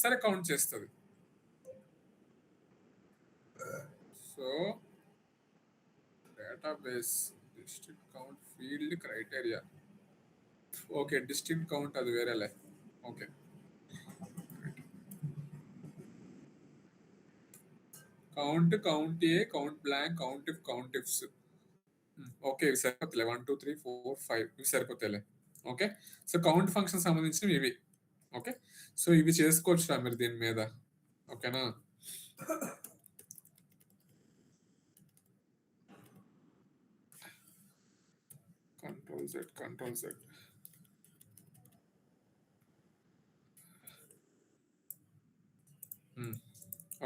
సరే కౌంట్ చేస్తుంది. So database district count field criteria. Okay, district count అది వేరేలే. Okay, count A, count blank, count ifs. Okay, ఇవి సరిపోతాయి. 1 2 3 4 5 ఇవి సరిపోతాయిలే. ఓకే, సో కౌంట్ ఫంక్షన్ సంబంధించినవి ఇవి. ఓకే, సో ఇవి చేసుకోవచ్చు మీరు దీని మీద. ఓకేనా? Control Z.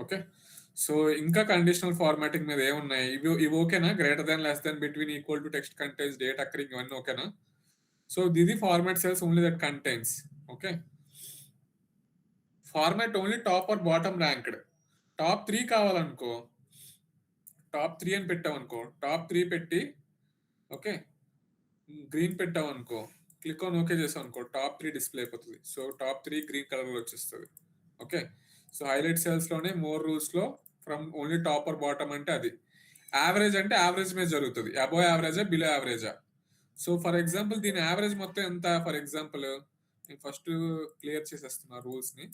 ఓకే, సో ఇంకా కండిషనల్ ఫార్మాటింగ్ మీద ఏమున్నాయి? ఇవి ఓకేనా? Greater than, less than, between, equal to, text contains, date occurring, ఇవన్నీ ఓకేనా? సో ఇది format cells only that contains. Okay, format only top or bottom ranked. Top 3 కావాలనుకో, top 3 అని పెట్టామనుకో, టాప్ 3 పెట్టి ఓకే గ్రీన్ పెట్టామనుకో, క్లిక్ ఆన్ ఓకే చేసాం అనుకో, టాప్ 3 డిస్ప్లే అయిపోతుంది. సో టాప్ 3 గ్రీన్ కలర్ లో వచ్చేస్తుంది. ఓకే, సో హైలైట్ సెల్స్ లోనే మోర్ రూల్స్ లో from only top or bottom అంటే అది. యావరేజ్ అంటే యావరేజ్ మీద జరుగుతుంది. అబోవ్ యావరేజా, బిలో యావరేజా? సో ఫర్ ఎగ్జాంపుల్ దీని యావరేజ్ మొత్తం ఎంత? ఫర్ ఎగ్జాంపుల్ నేను ఫస్ట్ క్లియర్ చేసేస్తున్నా రూల్స్ ని.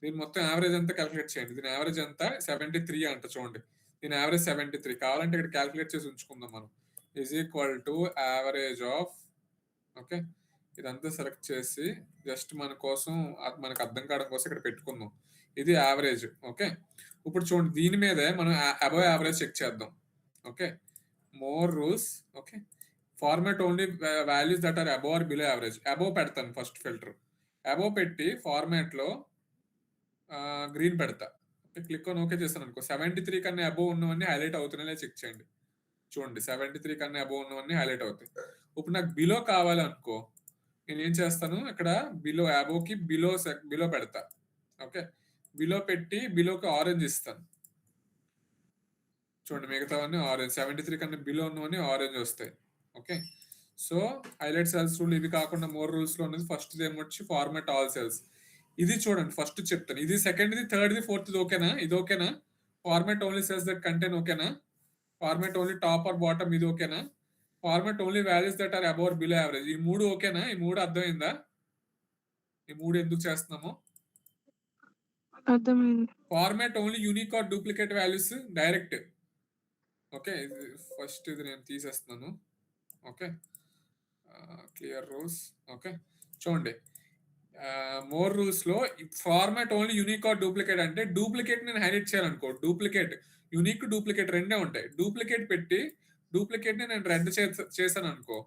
దీని మొత్తం యావరేజ్ ఎంత క్యాలిక్యులేట్ చేయండి. దీని యావరేజ్ ఎంత? 73 అంట. చూడండి, దీని యావరేజ్ 73. కావాలంటే ఇక్కడ క్యాలిక్యులేట్ చేసి ఉంచుకుందాం మనం. Is equal to average of, okay, ఇదంతా సెలెక్ట్ చేసి జస్ట్ మన కోసం, మనకు అర్థం కావడం కోసం ఇక్కడ పెట్టుకుందాం. ఇది యావరేజ్. ఓకే, ఇప్పుడు చూడండి దీని మీదే మనం అబవ్ యావరేజ్ చెక్ చేద్దాం. Okay, more rules. Okay, format only values that are above or below average. Above పెడతాను ఫస్ట్ ఫిల్టర్. అబవ్ పెట్టి ఫార్మాట్ లో గ్రీన్ పెడతా. క్లిక్ ఆన్ ఓకే చేస్తాను అనుకో, 73 కన్నా అబవ్ ఉన్నవన్నీ హైలైట్ అవుతున్నాయో చెక్ చేయండి. చూడండి, 73 కన్నా అబవ్ ఉన్నవన్నీ హైలైట్ అవుతాయి. ఇప్పుడు నాకు బిలో కావాలనుకో, నేను ఏం చేస్తాను, ఇక్కడ బిలో, అబవ్ కి బిలో పెడతా. ఓకే, బిలో పెట్టి బిలోకి ఆరెంజ్ ఇస్తాను. చూడండి, మిగతావన్నీ ఆరెంజ్. 73 కన్నా బిలో ఉన్నవన్నీ ఆరెంజ్ వస్తాయి. Okay, so highlight cells rule ఇవి కాకుండా మోర్ రూల్స్ లో ఉన్నది ఫస్ట్ ఏమొచ్చి ఫార్మాట్ ఆల్ సెల్స్. ఇది చూడండి, ఫస్ట్ చెప్తాను. ఇది సెకండ్ది, థర్డ్ది, ఫోర్త్ది ఓకేనా? ఇది ఓకేనా? Format only cells that contain ఓకేనా? Format only top or bottom ఇది ఓకేనా? Format only values that are above below average. ఈ 3 ఓకేనా? ఈ 3 అర్థమైందా? ఈ 3 ఎందుకు చేస్తున్నామో అర్థమైంది. Format only unique or duplicate values direct. Okay, first ఇది నేను తీసేస్తున్నాను. Okay, clear rules. ఓకే, చూడండి, మోర్ రూల్స్ లో format only unique or duplicate అంటే డూప్లికేట్ నేను హైలైట్ చేయాలనుకో, డూప్లికేట్, యూనిక్, డూప్లికేట్ రెండే ఉంటాయి. డూప్లికేట్ పెట్టి డూప్లికేట్ ని నేను రెడ్ చేశాను అనుకో,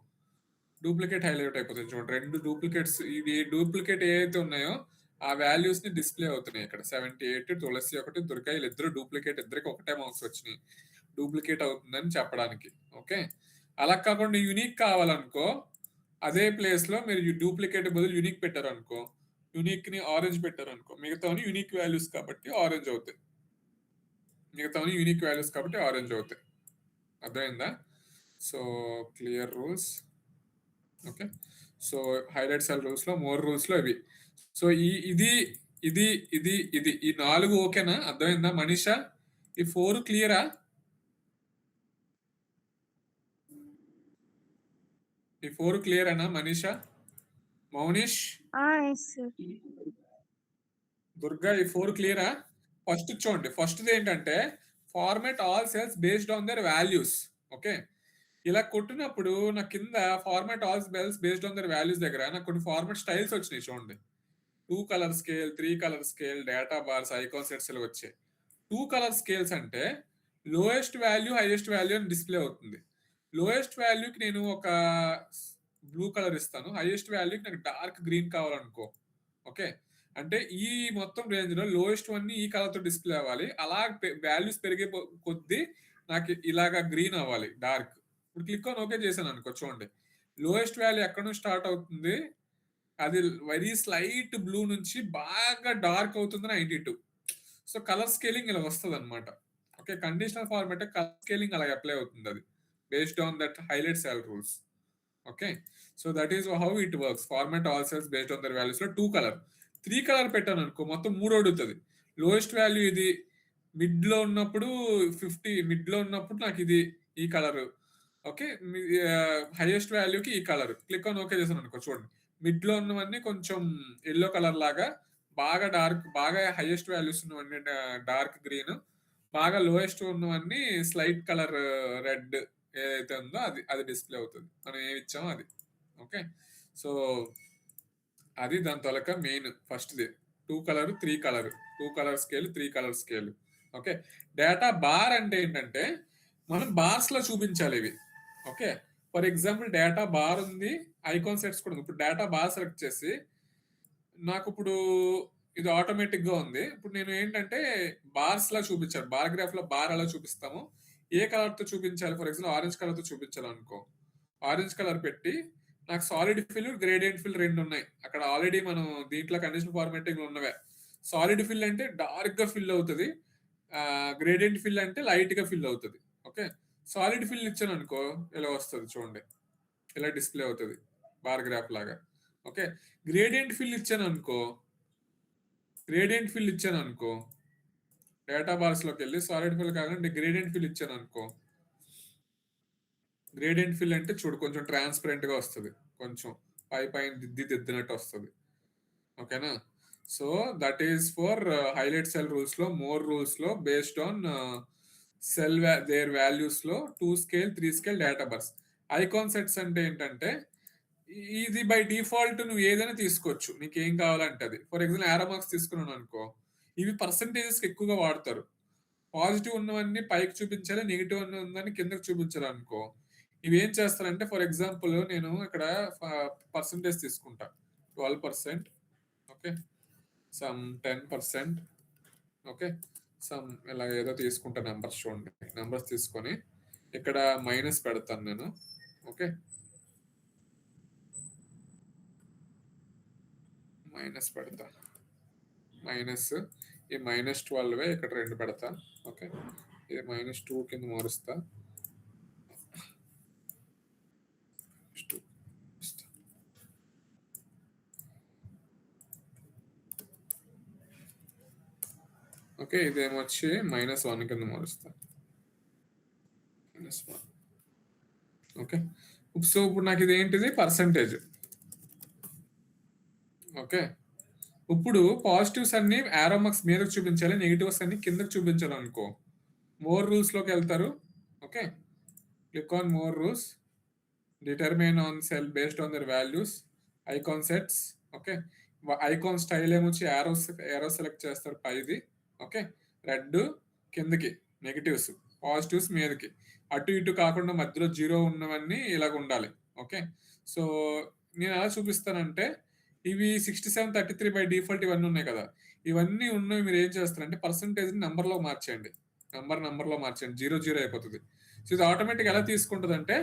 డూప్లికేట్ హైలైట్ అయిపోతుంది. చూడండి, 2 డూప్లికేట్స్, ఇవి డూప్లికేట్ ఏవైతే ఉన్నాయో ఆ వాల్యూస్ ని డిస్ప్లే అవుతున్నాయి ఇక్కడ. 78, తులసి ఒకటి, దుర్గా, ఇద్దరు డూప్లికేట్, ఇద్దరికి ఒకటే మార్క్స్ వచ్చినాయి. డూప్లికేట్ అవుతుందని చెప్పడానికి. ఓకే, అలా కాకుండా యూనిక్ కావాలనుకో, అదే ప్లేస్ లో మీరు డూప్లికేట్ బదులు యూనిక్ పెట్టారనుకో, యూనిక్ ని ఆరెంజ్ పెట్టారనుకో, మిగతావని యూనిక్ వాల్యూస్ కాబట్టి ఆరెంజ్ అవుతాయి. మిగతావని యూనిక్ వాల్యూస్ కాబట్టి ఆరెంజ్ అవుతాయి. అర్థమైందా? So clear rules. Okay, so highlight cell rules లో, మోర్ రూల్స్ లో ఇవి. సో ఇది ఇది ఇది ఇది ఈ 4 ఓకేనా? అర్థమైందా మనీషా? ఈ 4 క్లియరా? ఈ 4 క్లియరేనా మనీషా, మౌనిష్, దుర్గా? ఈ 4 క్లియరా? ఫస్ట్ చూడండి, ఫస్ట్ ఏంటంటే format all cells based on their values. Okay, ఇలా కొట్టినప్పుడు నా కింద format all cells based on their values దగ్గర నాకు కొన్ని ఫార్మాట్ స్టైల్స్ వచ్చినాయి. చూడండి, 2 colour scale, 3 colour scale, data bars, icon sets ఇలా వచ్చాయి. 2 కలర్ స్కేల్స్ అంటే లోయెస్ట్ వాల్యూ, హైయెస్ట్ వాల్యూ అని డిస్ప్లే అవుతుంది. లోయెస్ట్ వాల్యూకి నేను ఒక బ్లూ కలర్ ఇస్తాను, హైయెస్ట్ వాల్యూకి నాకు డార్క్ గ్రీన్ కావాలనుకో. ఓకే, అంటే ఈ మొత్తం రేంజ్ లో లోయెస్ట్ వన్ ఈ కలర్ తో డిస్ప్లే అవ్వాలి. అలా వాల్యూస్ పెరిగే కొద్దీ నాకు ఇలాగా గ్రీన్ అవ్వాలి, డార్క్. ఇప్పుడు క్లిక్ ఆన్ ఓకే చేశాను అనుకో, చూడండి లోయెస్ట్ వాల్యూ ఎక్కడ నుంచి స్టార్ట్ అవుతుంది, అది వెరీ స్లైట్ బ్లూ నుంచి బాగా డార్క్ అవుతుంది 92. సో కలర్ స్కేలింగ్ ఇలా వస్తుంది అనమాట. Okay, conditional format colour scaling అలా అప్లై అవుతుంది, అది based on that highlight cell rules. Okay, so that is how it works. Format all cells based on their values లో 2 కలర్. 3 కలర్ పెట్టాననుకో మొత్తం 3 అడుగుతది. Lowest value ఇది. మిడ్‌లో ఉన్నప్పుడు 50 మిడ్‌లో ఉన్నప్పుడు నాకిది ఈ కలరు. ఓకే. హైయెస్ట్ వాల్యూకి ఈ కలర్. క్లిక్ ఆన్ ఓకే చేశాననుకో చూడండి. మిడ్‌లో ఉన్నవన్నీ కొంచెం యెల్లో కలర్ లాగా, బాగా హైయెస్ట్ వాల్యూస్ ఉన్నవన్నీ డార్క్ గ్రీన్, బాగా లోయెస్ట్ ఉన్నవన్నీ స్లైట్ కలర్ రెడ్ ఏదైతే ఉందో అది అది డిస్‌ప్లే అవుతది. మనం ఏమి ఇచ్చామో అది. ఓకే. సో, అది దాని తొలక మెయిన్ ఫస్ట్‌ది. 2 colour, 3 colour. 2 colour scale, 3 colour scale. Okay. Data bar అంటే ఏంటంటే, మనం బార్స్‌లో చూపించాలివి. Okay. For example data bar ఉంది. ఐకాన్ సెట్స్ కూడా ఉంది. ఇప్పుడు డేటా బార్ సెలెక్ట్ చేసి, నాకిప్పుడు ఇది ఆటోమేటిక్‌గా ఉంది. ఇప్పుడు నేను ఏంటంటే, బార్స్‌లా చూపించాలి. బార్ గ్రాఫ్‌లో బార్ ఎలా చూపిస్తామో, ఏ కలర్‌తో చూపించాలి? ఫర్ ఎగ్జాంపుల్ ఆరెంజ్ కలర్‌తో చూపించాలనుకో. ఆరెంజ్ కలర్ పెట్టి, నాకు సాలిడ్ ఫిల్, గ్రేడియంట్ ఫిల్ 2 ఉన్నాయి. అక్కడ ఆల్రెడీ మనం దీంట్లో కండిషనల్ ఫార్మాటింగ్‌లో ఉన్నవే. సాలిడ్ ఫిల్ అంటే డార్క్‌గా ఫిల్ అవుతది. గ్రేడియంట్ ఫిల్ అంటే లైట్‌గా ఫిల్ అవుతది. ఓకే. సాలిడ్ ఫిల్ ఇచ్చాననుకో ఇలా వస్తది చూడండి. ఇలా డిస్‌ప్లే అవుతది. బార్ గ్రాఫ్ లాగా. ఓకే. గ్రేడియంట్ ఫిల్ ఇచ్చాననుకో, గ్రేడియంట్ ఫిల్ ఇచ్చాననుకో, డేటా బార్స్‌లోకెళ్ళి సాలిడ్ ఫిల్ కాకుండా గ్రేడియంట్ ఫిల్ ఇచ్చాననుకో, గ్రేడియంట్ ఫిల్ అంటే చూడు కొంచెం ట్రాన్స్‌పరెంట్‌గా వస్తది. కొంచెం పైన దిద్దినట్టు వస్తది. ఓకేనా? So, that is for highlight cell రూల్స్‌లో, మోర్ రూల్స్‌లో బేస్డ్ ఆన్ దేర్ వాల్యూస్‌లో 2 scale, 3 scale data bars. Icon sets అంటే ఏంటంటే, ఇది బై డిఫాల్ట్ నువ్వు ఏదైనా తీసుకోవచ్చు. నీకేం కావాలంటే అది. ఫర్ ఎగ్జాంపుల్ యారో మార్క్స్ తీసుకున్నాననుకో, ఇవి పర్సెంటేజెస్‌కి ఎక్కువగా వాడతారు. పాజిటివ్ ఉన్నవన్నీ పైకి చూపించాలి. నెగెటివ్ ఉన్నదాన్ని కిందకి చూపించాలనుకో, ఇవేం చేస్తారంటే ఫర్ ఎగ్జాంపుల్ నేను ఇక్కడ ఫ పర్సెంటేజ్ తీసుకుంటా. 12% ఓకే. Some 10% okay. సమ్ ఇలా ఏదో తీసుకుంటా నంబర్స్ చూడండి. నంబర్స్ తీసుకొని ఇక్కడ మైనస్ పెడతాను నేను. ఓకే. మైనస్ పెడతా. మైనస్ ఈ -12 ఇక్కడ 2 పెడతా. ఓకే. ఇది -2 కింద మారుస్తా. 2 ఓకే. ఇదేమొచ్చి -1 కింద మారుస్తా. -1 ఓకే. సో, ఇప్పుడు నాకిదేంటిది పర్సెంటేజ్. ఓకే. ఇప్పుడు పాజిటివ్స్ అన్నీ యారో మార్క్స్ మీదకి చూపించాలి. నెగెటివ్స్ అన్నీ కిందకి చూపించాలనుకో, మోర్ రూల్స్‌లోకెళ్తారు. Okay. Click on more rules. Determine on cell based on their values. Icon sets. Okay. Icon style ఏమొచ్చి యారో సెలెక్ట్ చేస్తారు పైది. ఓకే. రెడ్ కిందకి నెగెటివ్స్, పాజిటివ్స్ మీదకి. అటు ఇటు కాకుండా మధ్యలో 0 ఉన్నవన్నీ ఇలాగుండాలి. ఓకే. సో, నేనెలా చూపిస్తానంటే, ఇవి 67, 33 బై డిఫాల్ట్ ఇవన్నీ ఉన్నాయి కదా! ఇవన్నీ ఉన్నవి మీరేం చేస్తారంటే పర్సెంటేజ్‌ని నంబర్‌లో మార్చేయండి. నంబర్‌లో మార్చేయండి. 0, 0 అయిపోతది. సో, ఇది ఆటోమేటిక్‌గా ఎలా తీసుకుంటదంటే,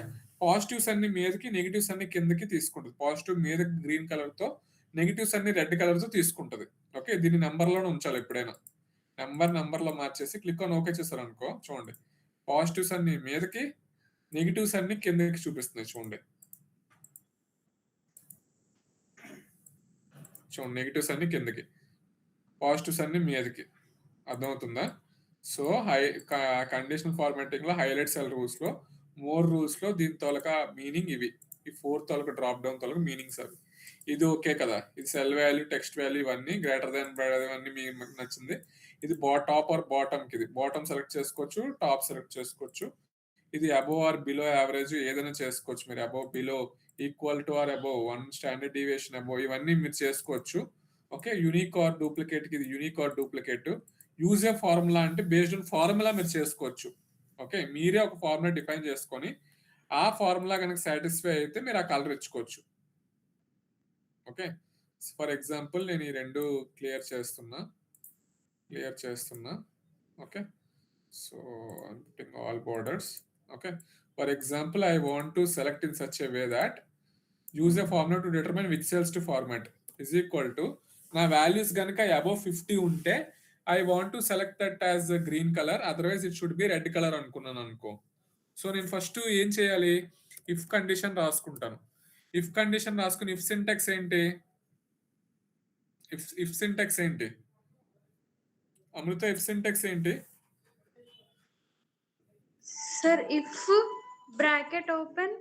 పాజిటివ్స్ అన్ని మీదకి, నెగెటివ్స్ అన్ని కిందకి తీసుకుంటది. పాజిటివ్ మీదకి గ్రీన్ కలర్‌తో, నెగెటివ్స్ అన్ని రెడ్ కలర్‌తో తీసుకుంటది. ఓకే. దీన్ని నంబర్‌లోనే ఉంచాలి ఎప్పుడైనా. నంబర్‌లో మార్చేసి క్లిక్ ఆన్ ఓకే చేశారనుకో చూడండి. పాజిటివ్స్ అన్ని మీదకి, నెగెటివ్స్ అన్ని కిందకి చూపిస్తున్నాయి చూడండి. చూడండి నెగెటివ్స్ అన్ని కిందకి, పాజిటివ్స్ అన్ని మీదకి. అర్థమవుతుందా? సో, కండిషనల్ ఫార్మాటింగ్‌లో హైలైట్ సెల్ రూల్స్‌లో, మోర్ రూల్స్‌లో దీని తాలూకా మీనింగ్ ఇవి. ఈ 4 తాలూకా డ్రాప్ డౌన్ తాలూకా మీనింగ్స్ అవి. ఇది ఓకే కదా! ఇది సెల్ వాల్యూ, టెక్స్ట్ వాల్యూ ఇవన్నీ గ్రేటర్ థాన్ ఇవన్నీ మీకు నచ్చింది. ఇది టాప్ ఆర్ బాటమ్‌కిది. బాటమ్ సెలెక్ట్ చేసుకోవచ్చు. టాప్ సెలెక్ట్ చేసుకోవచ్చు. ఇది అబోవ్ ఆర్ బిలో యావరేజ్ ఏదైనా చేసుకోవచ్చు మీరు. Above, below, equal to or above, 1 standard deviation above ఇవన్నీ మీరు చేసుకోవచ్చు. ఓకే. యూనిక్ ఆర్ డూప్లికేట్‌కి ఇది unique or duplicate. Use a formula అంటే బేస్డ్ ఆన్ ఫార్ములా మీరు చేసుకోవచ్చు. ఓకే. మీరే ఒక ఫార్ములా డిఫైన్ చేసుకొని, ఆ ఫార్ములా గనక సాటిస్ఫై అయితే మీరు ఆ కలర్ ఇచ్చుకోవచ్చు. ఓకే. ఫర్ ఎగ్జాంపుల్ నేను ఈ 2 క్లియర్ చేస్తున్నా. Okay. So, I'm putting all borders. Okay. For example, I want to select in such a way that use a formula to determine which cells to format is equal to నా values గనక above 50 ఉంటే I want to select that as green colour otherwise it should be red colour అనుకున్నాను అనుకో. So, నేను first ఏం చేయాలి? If condition రాసుకుంటాను. If condition రాసుకొని ఇఫ్ సింటాక్స్ ఏంటి? ఇఫ్ సింటాక్స్ ఏంటి అమృత? ఇఫ్ సింటాక్స్ ఏంటి సార్? If bracket open.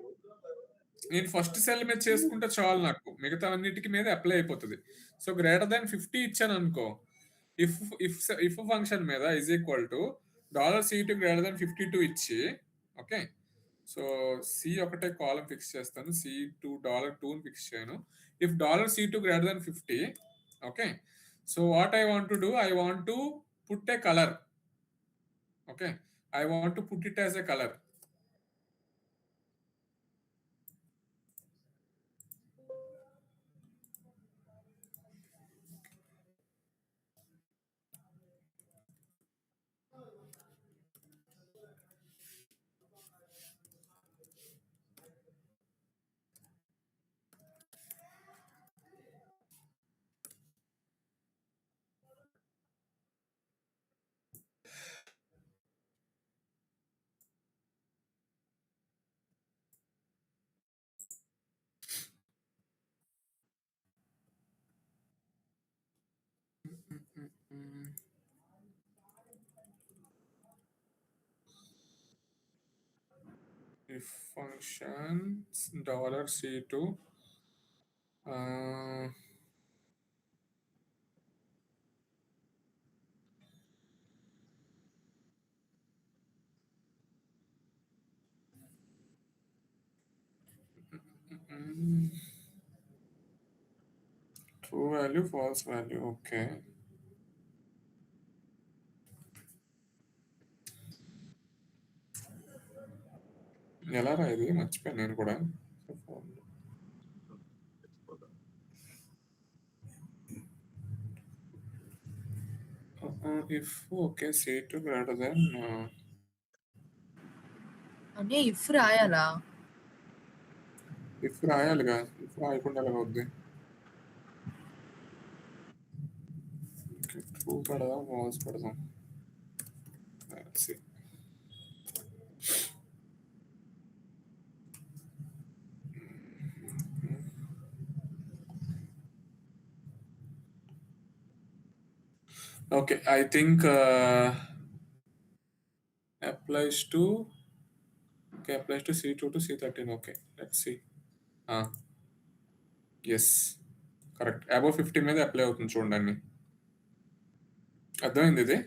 నేను ఫస్ట్ సెల్ మీద చేసుకుంటే చాలు, నాకు మిగతా అన్నిటికి మీద అప్లై అయిపోతుంది. సో గ్రేటర్ దాన్ 50 ఇచ్చాను అనుకో, ఇఫ్ ఇఫ్ ఇఫ్ ఫంక్షన్ మీద is equal to $C2 greater than 52 ఇచ్చి, ఓకే. సో సి ఒకటే కాలం ఫిక్స్ చేస్తాను, C2 $2 ఫిక్స్ చేయను. If $C2 greater than 50, okay. So what I want to do, I want to put a colour, okay. I want to put it as a colour. If functions $C2 true value, false value, okay. ఎలా రా ఇది, మర్చిపోయాను నేను కూడా. If okay C2 greater than అంటే if రాయాలా? If రాయాలిగా, if రాయకుండా ఎలా అవుద్ది? ట్రూ పెడదాం, ఫాల్స్ పెడదాం. Okay, I think applies to C2 to C13. Okay, let's see. Yes, correct. Above 50 మీద అప్లై అవుతుంది చూడండి. అర్థమైంది ఇది?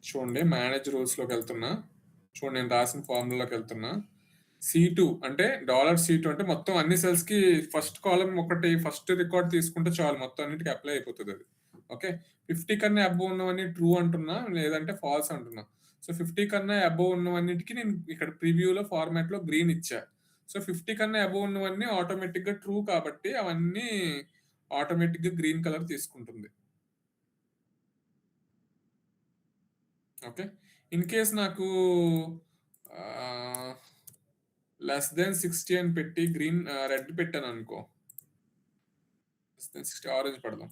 చూడండి, మేనేజ్ రూల్స్లోకి వెళ్తున్నా. చూడండి, నేను రాసిన ఫార్ములాలోకి వెళ్తున్నా. C2 అంటే $C2 అంటే మొత్తం అన్ని సెల్స్ కి ఫస్ట్ కాలం ఒకటి ఫస్ట్ రికార్డ్ తీసుకుంటే చాలు, మొత్తం అన్నిటికి అప్లై అయిపోతుంది అది. ఓకే, 50 కన్నా అబోవ్ ఉన్నవన్నీ ట్రూ అంటున్నా, లేదంటే ఫాల్స్ అంటున్నా. సో 50 కన్నా అబోవ్ ఉన్నవన్నిటికి నేను ఇక్కడ ప్రివ్యూలో ఫార్మాట్ లో గ్రీన్ ఇచ్చా. సో 50 కన్నా అబోవ్ ఉన్నవన్నీ ఆటోమేటిక్ గా ట్రూ కాబట్టి అవన్నీ ఆటోమేటిక్ గా గ్రీన్ కలర్ తీసుకుంటుంది. ఓకే, ఇన్ కేస్ నాకు <60 అని పెట్టి గ్రీన్ రెడ్ పెట్టాను అనుకో, >60 ఆరెంజ్ పెడదాం.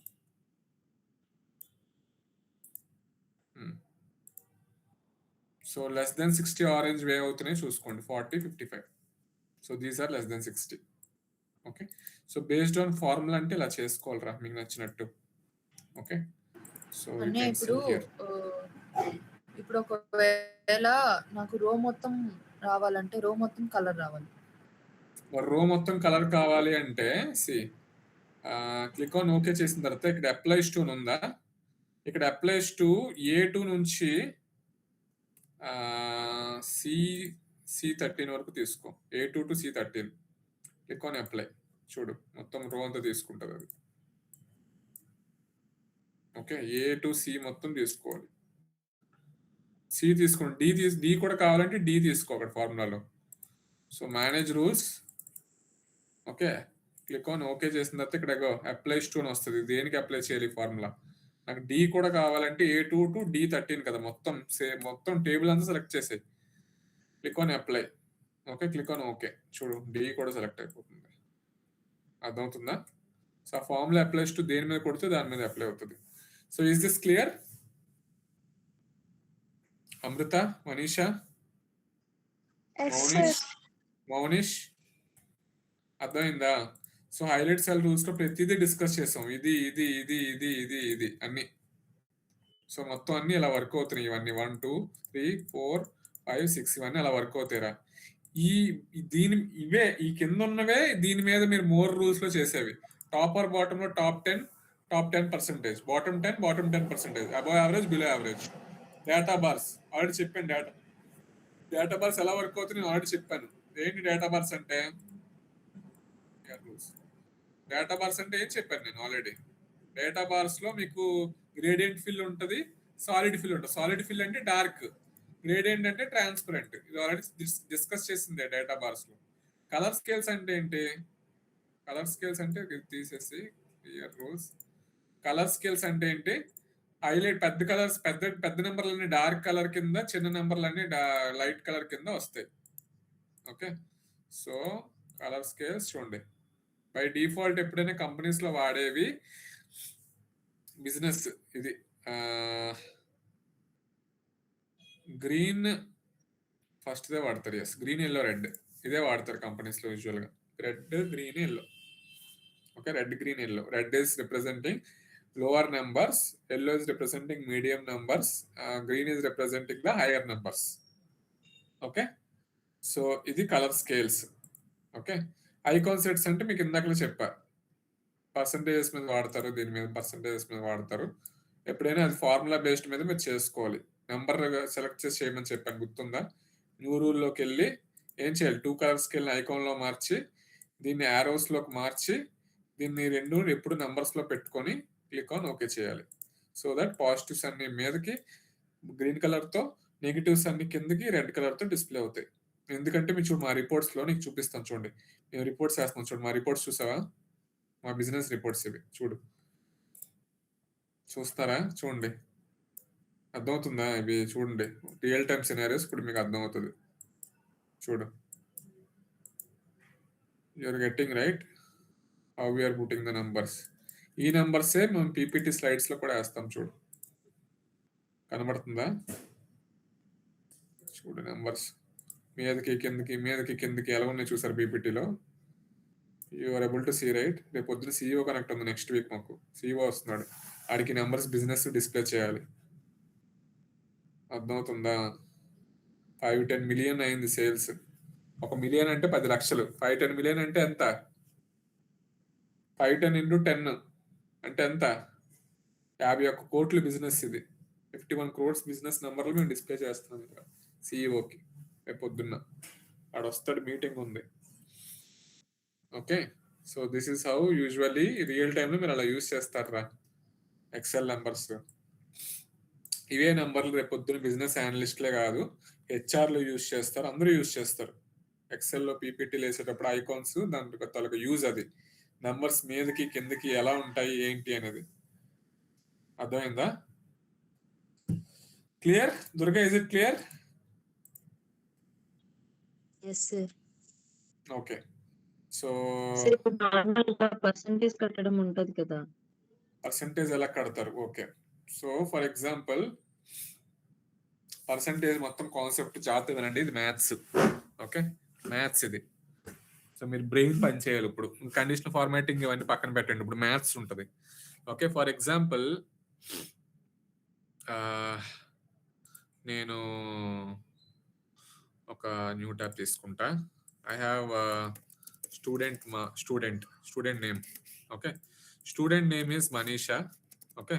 సో >60 ఆరెంజ్ వే అవుతున్నాయి చూసుకోండి, 40, 55. So these are <60. Okay, so based on formula అంటే ఇలా చేసుకోవాలరా మీకు నచ్చినట్టు. ఓకే, సో ఇప్పుడు ఒకవేళ నాకు రో మొత్తం రావాలంటే రో మొత్తం కలర్ రావాలి. రో మొత్తం కలర్ కావాలి అంటే క్లిక్ ఆన్ ఓకే చేసిన తర్వాత ఇక్కడ అప్లైస్ టు ఉందా, ఇక్కడ అప్లైస్ టు A2 నుంచి C13 వరకు తీసుకో. A2 to C13 click on apply. చూడు, మొత్తం రో అంతా తీసుకుంటుంది అది. ఓకే, A to C మొత్తం తీసుకోవాలి. C తీసుకోండి, D కూడా కావాలంటే D తీసుకో అక్కడ ఫార్ములాలో. So manage rules, okay, click on okay చేసిన తర్వాత ఇక్కడ అప్లైస్ టు అని వస్తుంది. దేనికి అప్లై చేయాలి ఫార్ములా? నాకు D కూడా కావాలంటే A2 to D13 కదా, మొత్తం టేబుల్ అంతా సెలెక్ట్ చేసేయి. Click on apply. Okay, click on okay. చూడు, D కూడా సెలెక్ట్ అయిపోతుంది. అర్థమవుతుందా? సో ఆ ఫార్ములా అప్లైస్ టు దేని మీద కొడితే దాని మీద అప్లై అవుతుంది. So is this clear? Amrutha, Manisha, Maunish, అర్థమైందా? సో హైలైట్ సెల్ రూల్స్ లో ప్రతిదీ డిస్కస్ చేసాం. ఇది ఇది ఇది ఇది ఇది ఇది అన్ని. సో మొత్తం అన్ని ఇలా వర్క్ అవుతున్నాయి. ఇవన్నీ 1 2 3 4 5 6 ఇవన్నీ అలా వర్క్ అవుతాయిరా. ఈ దీని ఇవే ఈ కింద ఉన్నవే దీని మీద మీరు మోర్ రూల్స్ లో చేసేవి. టాప్ ఆర్ బాటమ్ లో top 10%, bottom 10%, above average, below average. Data bars already చెప్పాను. డేటా బార్స్ ఎలా వర్క్ అవుతుంది నేను ఆల్రెడీ చెప్పాను. ఏంటి డేటా బార్స్ అంటే? డేటా బార్స్ అంటే ఏం చెప్పాను నేను ఆల్రెడీ. డేటా బార్స్ లో మీకు గ్రేడియంట్ ఫిల్ ఉంటుంది, సాలిడ్ ఫిల్ ఉంటుంది. సాలిడ్ ఫిల్ అంటే డార్క్, గ్రేడియంట్ అంటే ట్రాన్స్పరెంట్. ఇది ఆల్రెడీ డిస్కస్ చేసిందే డేటా బార్స్ లో. కలర్ స్కేల్స్ అంటే ఏంటి? కలర్ స్కేల్స్ అంటే ఇది తీసేసి క్లియర్ రూల్స్. కలర్ స్కేల్స్ అంటే ఏంటి? హైలైట్ పెద్ద కలర్స్, పెద్ద నెంబర్లన్నీ డార్క్ కలర్ కింద, చిన్న నెంబర్లన్నీ లైట్ కలర్ కింద వస్తాయి. ఓకే, సో కలర్ స్కేల్స్ చూడండి. బై డిఫాల్ట్ ఎప్పుడైనా కంపెనీస్ లో వాడేవి బిజినెస్ ఇది గ్రీన్ ఫస్ట్ దే వాడతారు. ఎస్, గ్రీన్ ఎల్లో రెడ్ ఇదే వాడతారు కంపెనీస్ లో యూజువల్ గా. Red, green, yellow. Okay, red, green, yellow. Red is representing lower numbers, yellow is representing medium numbers, green is representing the higher numbers. Okay, so ఇది colour scales. Okay, icon sets అంటే మీకు ఇందాకలో చెప్పా, percentages మీద వాడతారు, దీని మీద percentages మీద వాడతారు. ఎప్పుడైనా అది ఫార్ములా బేస్డ్ మీద మీరు చేసుకోవాలి. నెంబర్ సెలెక్ట్ చేసి చేయమని చెప్పాను, గుర్తుందా? న్యూ రూల్లోకి వెళ్ళి ఏం చేయాలి? 2 కలర్ స్కేల్ ఐకాన్లో మార్చి, దీన్ని యారోస్ లోకి మార్చి, దీన్ని రెండు ఎప్పుడు నంబర్స్ లో పెట్టుకొని క్లిక్ ఆన్ ఓకే చేయాలి. సో దట్ పాజిటివ్స్ అన్ని మీదకి గ్రీన్ కలర్ తో, నెగిటివ్స్ అన్ని కిందకి రెడ్ కలర్ తో డిస్ప్లే అవుతాయి. ఎందుకంటే మీరు చూడు, మా రిపోర్ట్స్ లో నీకు చూపిస్తాను చూడండి. నేను రిపోర్ట్స్ వేస్తాను చూడు. మా రిపోర్ట్స్ చూసావా? మా బిజినెస్ రిపోర్ట్స్ ఇవి చూడు. చూస్తారా? చూడండి, అర్థమవుతుందా? ఇవి చూడండి, రియల్ టైమ్ సినారియోస్. ఇప్పుడు మీకు అర్థమవుతుంది చూడు. You're getting right how we're putting the numbers. ఈ నంబర్సే మనం పీపీటీ స్లైడ్స్ లో కూడా వేస్తాం చూడు. కనబడుతుందా? చూడు నెంబర్స్ మీదకి కిందకి ఎలా ఉన్నాయి చూసారు పీపీటీలో. You're able to see right. రేపు పొద్దున సీఈఓ కనెక్ట్ ఉంది నెక్స్ట్ వీక్. మాకు సీఈఓ వస్తున్నాడు, ఆడికి నెంబర్స్ బిజినెస్ డిస్ప్లే చేయాలి. అర్థమవుతుందా? 5-10 మిలియన్ అయింది సేల్స్. 1 మిలియన్ అంటే 10 లక్షలు. 5-10 మిలియన్ అంటే ఎంత? 5-10 into 10 అంటే ఎంత? 51 కోట్ల బిజినెస్ ఇది. 51 crores బిజినెస్ నెంబర్లు మేము డిస్ప్లే చేస్తున్నాం ఇక్కడ సీఈఓకి. రేపు పొద్దున్న వాడు వస్తాడు, మీటింగ్ ఉంది. Okay, so this is how usually real టైంలో మీరు అలా యూజ్ చేస్తారా ఎక్సెల్ నెంబర్స్. ఇవే నెంబర్లు రేపు పొద్దున్న బిజినెస్ అనలిస్ట్లే కాదు, హెచ్ఆర్లో యూజ్ చేస్తారు, అందరూ యూజ్ చేస్తారు. ఎక్సెల్లో పీపీటీలు వేసేటప్పుడు ఐకాన్స్ దాంట్లో తలకు యూజ్. అది నెంబర్స్ మీదకి కిందకి ఎలా ఉంటాయి ఏంటి అనేది. అర్థమైందా? Clear Durga? Is it clear? Yes sir. Okay, so sir ఇప్పుడు నార్మల్‌గా పర్సెంటేజ్ కట్టడం ఉంటది కదా! పర్సెంటేజ్ ఎలా కడతారు? Okay, so for example percentage మొత్తం కాన్సెప్ట్ జాగ్రత్త వినండి. ఇది మ్యాథ్స్. ఓకే, మ్యాథ్స్ ఇది. సో మీరు బ్రెయిన్ పని చేయాలి. ఇప్పుడు కండిషనల్ ఫార్మాటింగ్ ఇవన్నీ పక్కన పెట్టండి. ఇప్పుడు మ్యాథ్స్ ఉంటుంది. ఓకే, ఫర్ ఎగ్జాంపుల్ నేను ఒక న్యూ ట్యాబ్ తీసుకుంటా. I have student name. Okay, student name is Manisha. Okay,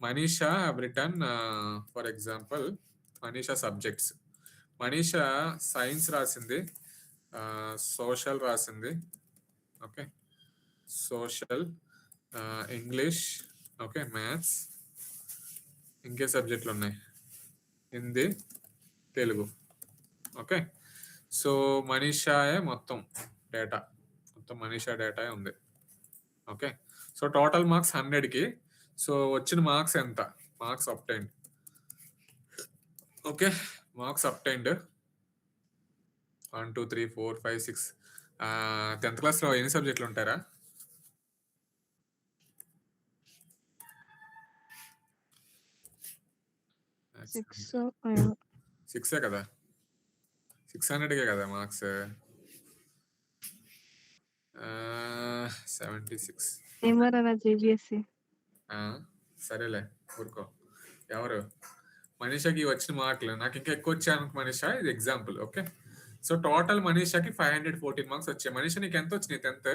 Manisha I've written for example Manisha subjects. Manisha science రాసింది, సోషల్ రాసింది. Okay, social, English, okay, maths, ఇంకే సబ్జెక్టులు ఉన్నాయి, హిందీ, తెలుగు. ఓకే, సో మనీషాయే మొత్తం డేటా, మొత్తం మనీషా డేటా ఉంది. ఓకే, సో టోటల్ మార్క్స్ 100కి. సో వచ్చిన మార్క్స్ ఎంత? Marks obtained. Okay, marks obtained 1 2 3 4 5 6. 10th క్లాస్లో ఎన్ని సబ్జెక్టులు ఉంటారా? సిక్సే కదా, 600కే కదా మార్క్స్. 76. ఏమరా నా జీబీఎస్సీ సరేలే ఊరుకో. ఎవరు మనీషాకి వచ్చిన మార్కులు నాకు ఇంకా ఎక్కువ వచ్చాయి అనుకో మనీషా, ఇది ఎగ్జాంపుల్. ఓకే, సో టోటల్ మనీషాకి 514 మార్క్స్ వచ్చాయి. మనీషా నీకు ఎంత వచ్చినాయి 10th?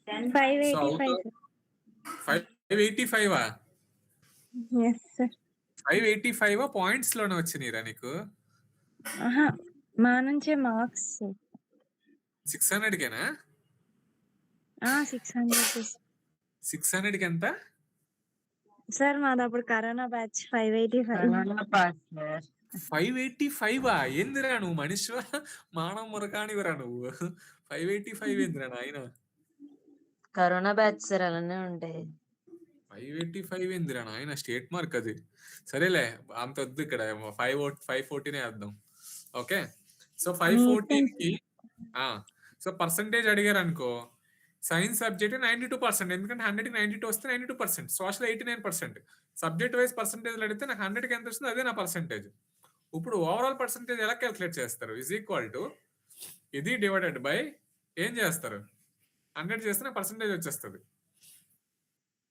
585. 585 Yes, sir. 585 పాయింట్స్ లోనే వచ్చినాయిరా నీకు? మా నుంచే మార్క్స్ 600కేనా? 600. 600కి ఎంత? సార్ మాది అప్పుడు కరోనా బ్యాచ్ 585. 585 ఏందిరా నువ్వు మనిషివా మానవ మురకానివిరా నువ్వు? 585 ఏందిరా నాయన? కరోనా బ్యాచ్ సార్ అలానే ఉంటాయి. 585 ఏందిరా నాయన? స్టేట్ మార్క్ అది. సరేలే అంత వద్దు, ఇక్కడ 514 వేద్దాం. ఓకే, సో 514కి సో పర్సంటేజ్ అడిగారు అనుకో, సైన్స్ సబ్జెక్ట్ 92%, ఎందుకంటే 100కి 92 వస్తే 92%, సోషల్ 89%. సబ్జెక్ట్ వైజ్ పర్సంటేజ్ అడిగితే నాకు 100కి ఎంత వస్తుంది అదే నా పర్సంటేజ్. ఇప్పుడు ఓవరాల్ పర్సంటేజ్ ఎలా క్యాలిక్యులేట్ చేస్తారు? ఈజ్ ఈక్వల్ టు ఇది డివైడెడ్ బై ఏం చేస్తారు, 100 చేస్తే పర్సంటేజ్ వచ్చేస్తుంది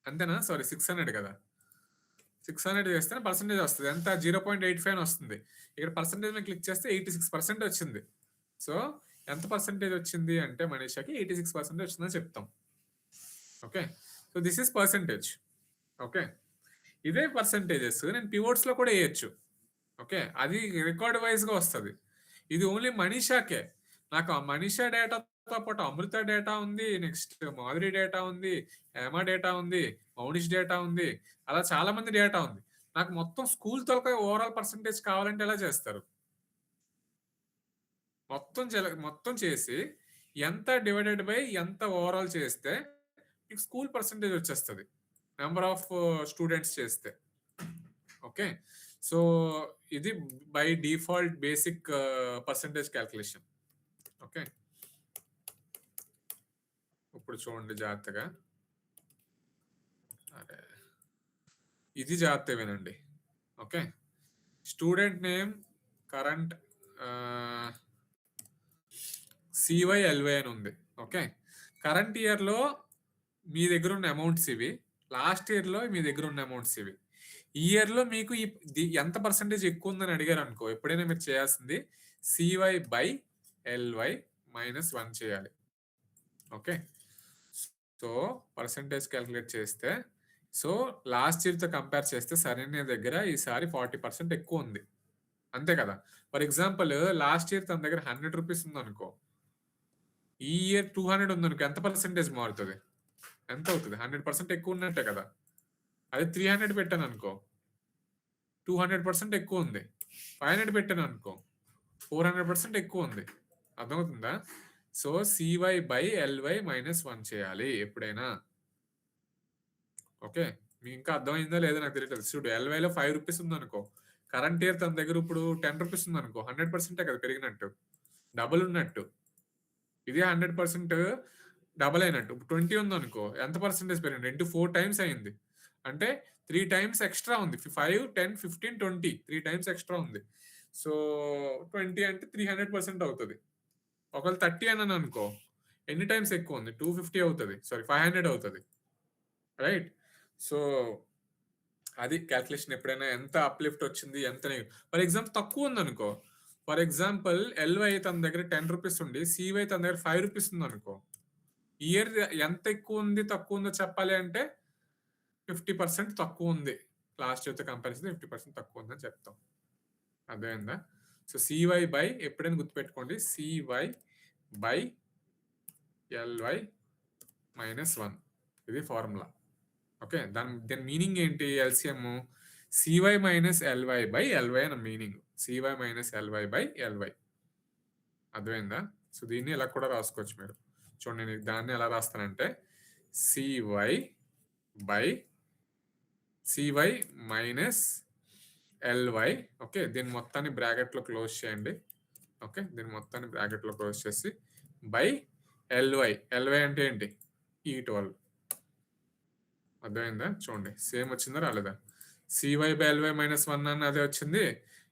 అంతేనా? సారీ 600 కదా, 600 చేస్తే పర్సంటేజ్ వస్తుంది. ఎంత? 0.85 వస్తుంది. ఇక్కడ పర్సంటేజ్ మీద క్లిక్ చేస్తే 86% వచ్చింది. సో ఎంత పర్సంటేజ్ వచ్చింది అంటే మనీషాకి 86% వచ్చిందని చెప్తాం. Okay, so this is percentage. Okay, ఇదే పర్సంటేజెస్ నేను పివోట్స్ లో కూడా వేయచ్చు. ఓకే, అది రికార్డ్ వైజ్ గా వస్తుంది. ఇది ఓన్లీ మనీషాకే. నాకు ఆ మనీషా డేటాతో పాటు అమృత డేటా ఉంది, నెక్స్ట్ మాధురి డేటా ఉంది, హేమ డేటా ఉంది, మౌనిష్ డేటా ఉంది, అలా చాలా మంది డేటా ఉంది. నాకు మొత్తం స్కూల్ తోక ఓవరాల్ పర్సంటేజ్ కావాలంటే ఎలా చేస్తారు? మొత్తం చేసి ఎంత డివైడెడ్ బై ఎంత ఓవరాల్ చేస్తే మీకు స్కూల్ పర్సంటేజ్ వచ్చేస్తుంది, నెంబర్ ఆఫ్ స్టూడెంట్స్ చేస్తే. ఓకే, సో ఇది by default basic percentage calculation. Okay, ఇప్పుడు చూడండి జాగ్రత్తగా, అరే ఇది జాగ్రత్త వినండి. Okay, student name current CYLY అని ఉంది. ఓకే, కరెంట్ ఇయర్ లో మీ దగ్గర ఉన్న అమౌంట్స్ ఇవి, లాస్ట్ ఇయర్ లో మీ దగ్గర ఉన్న అమౌంట్స్ ఇవి. ఈ ఇయర్ లో మీకు ఎంత పర్సంటేజ్ ఎక్కువ ఉందని అడిగారు అనుకో, ఎప్పుడైనా మీరు చేయాల్సింది CY/LY -1 చేయాలి. ఓకే, సో పర్సంటేజ్ క్యాలిక్యులేట్ చేస్తే, సో లాస్ట్ ఇయర్ తో కంపేర్ చేస్తే సరైన దగ్గర ఈసారి 40% ఎక్కువ ఉంది, అంతే కదా? ఫర్ ఎగ్జాంపుల్ లాస్ట్ ఇయర్ తన దగ్గర 100 రూపీస్ ఉంది అనుకో, ఈ ఇయర్ 200 ఉంది అనుకో, ఎంత పర్సంటేజ్ మారుతుంది? ఎంత అవుతుంది? 100% ఎక్కువ ఉన్నట్టే కదా. అదే 300 పెట్టాను అనుకో, 200% ఎక్కువ ఉంది. 500 పెట్టాను అనుకో, 400% ఎక్కువ ఉంది. అర్థమవుతుందా? సో CY/LY -1 చేయాలి ఎప్పుడైనా. ఓకే, మీకు ఇంకా అర్థమైందా లేదా నాకు తెలియదు. చూడు, LY లో 5 రూపీస్ ఉంది అనుకో, కరెంట్ ఇయర్ తన దగ్గర ఇప్పుడు 10 రూపీస్ ఉంది అనుకో, 100% కదా పెరిగినట్టు, డబుల్ ఉన్నట్టు. ఇదే 100% డబల్ అయినట్టు. 20 ఉంది అనుకో, ఎంత పర్సెంటేజ్ పెరిగింది? 4 టైమ్స్ అయింది, అంటే 3 టైమ్స్ ఎక్స్ట్రా ఉంది. 5, 10, 15, 20 3 టైమ్స్ ఎక్స్ట్రా ఉంది. సో 20 అంటే 300% అవుతుంది. ఒకవేళ 30 అని అనుకో, ఎన్ని టైమ్స్ ఎక్కువ ఉంది? 250 అవుతుంది, సారీ 500 అవుతుంది, రైట్? సో అది క్యాల్కులేషన్. ఎప్పుడైనా ఎంత అప్లిఫ్ట్ వచ్చింది, ఎంత. ఫర్ ఎగ్జాంపుల్ తక్కువ ఉంది అనుకో, ఫర్ ఎగ్జాంపుల్ LY తన దగ్గర 10 రూపీస్ ఉండి CY తన దగ్గర 5 రూపీస్ ఉంది అనుకో, ఇయర్ ఎంత ఎక్కువ ఉంది తక్కువ ఉందో చెప్పాలి అంటే 50% తక్కువ ఉంది, లాస్ట్ ఇయర్తో కంపారిజన్ 50% తక్కువ ఉందని చెప్తాం. అర్థమైందా? సో CY/ ఎప్పుడైనా గుర్తుపెట్టుకోండి, CY/LY -1 ఇది ఫార్ములా. ఓకే, దాని మీనింగ్ ఏంటి? LCM CY - LY/LY అని మీనింగ్. CY - LY/LY. అర్థమైందా? సో దీన్ని ఇలా కూడా రాసుకోవచ్చు మీరు. చూడండి, నేను దాన్ని ఎలా రాస్తానంటే CY -LY. ఓకే, దీన్ని మొత్తాన్ని బ్రాకెట్లో క్లోజ్ చేయండి. ఓకే, దీన్ని మొత్తాన్ని బ్రాకెట్లో క్లోజ్ చేసి బై LY. LY అంటే ఏంటి? E12. అర్థమైందా? చూడండి, సేమ్ వచ్చిందా రాలేదా? CY/LY -1 అని అదే వచ్చింది,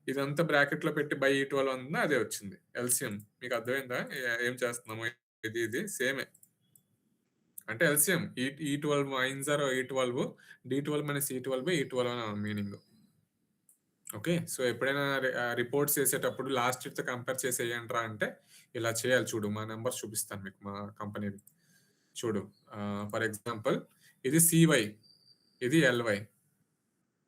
ఇదంతా బ్రాకెట్ లో పెట్టి బై E12 అదే వచ్చింది. LCM మీకు అర్థమైందా ఏం చేస్తున్నాము? ఇది సేమే. అంటే LCM E12 -0 E12 D12 - E12 E12 అని మీనింగ్. ఓకే. సో ఎప్పుడైనా రిపోర్ట్స్ చేసేటప్పుడు లాస్ట్ ఇయర్‌తో కంపేర్ చేసి ఎయ్యండ్రా అంటే ఇలా చేయాలి చూడు. మా నంబర్స్ చూపిస్తాను మీకు మా కంపెనీవి. చూడు. ఫర్ ఎగ్జాంపుల్ ఇది CY, ఇది LY.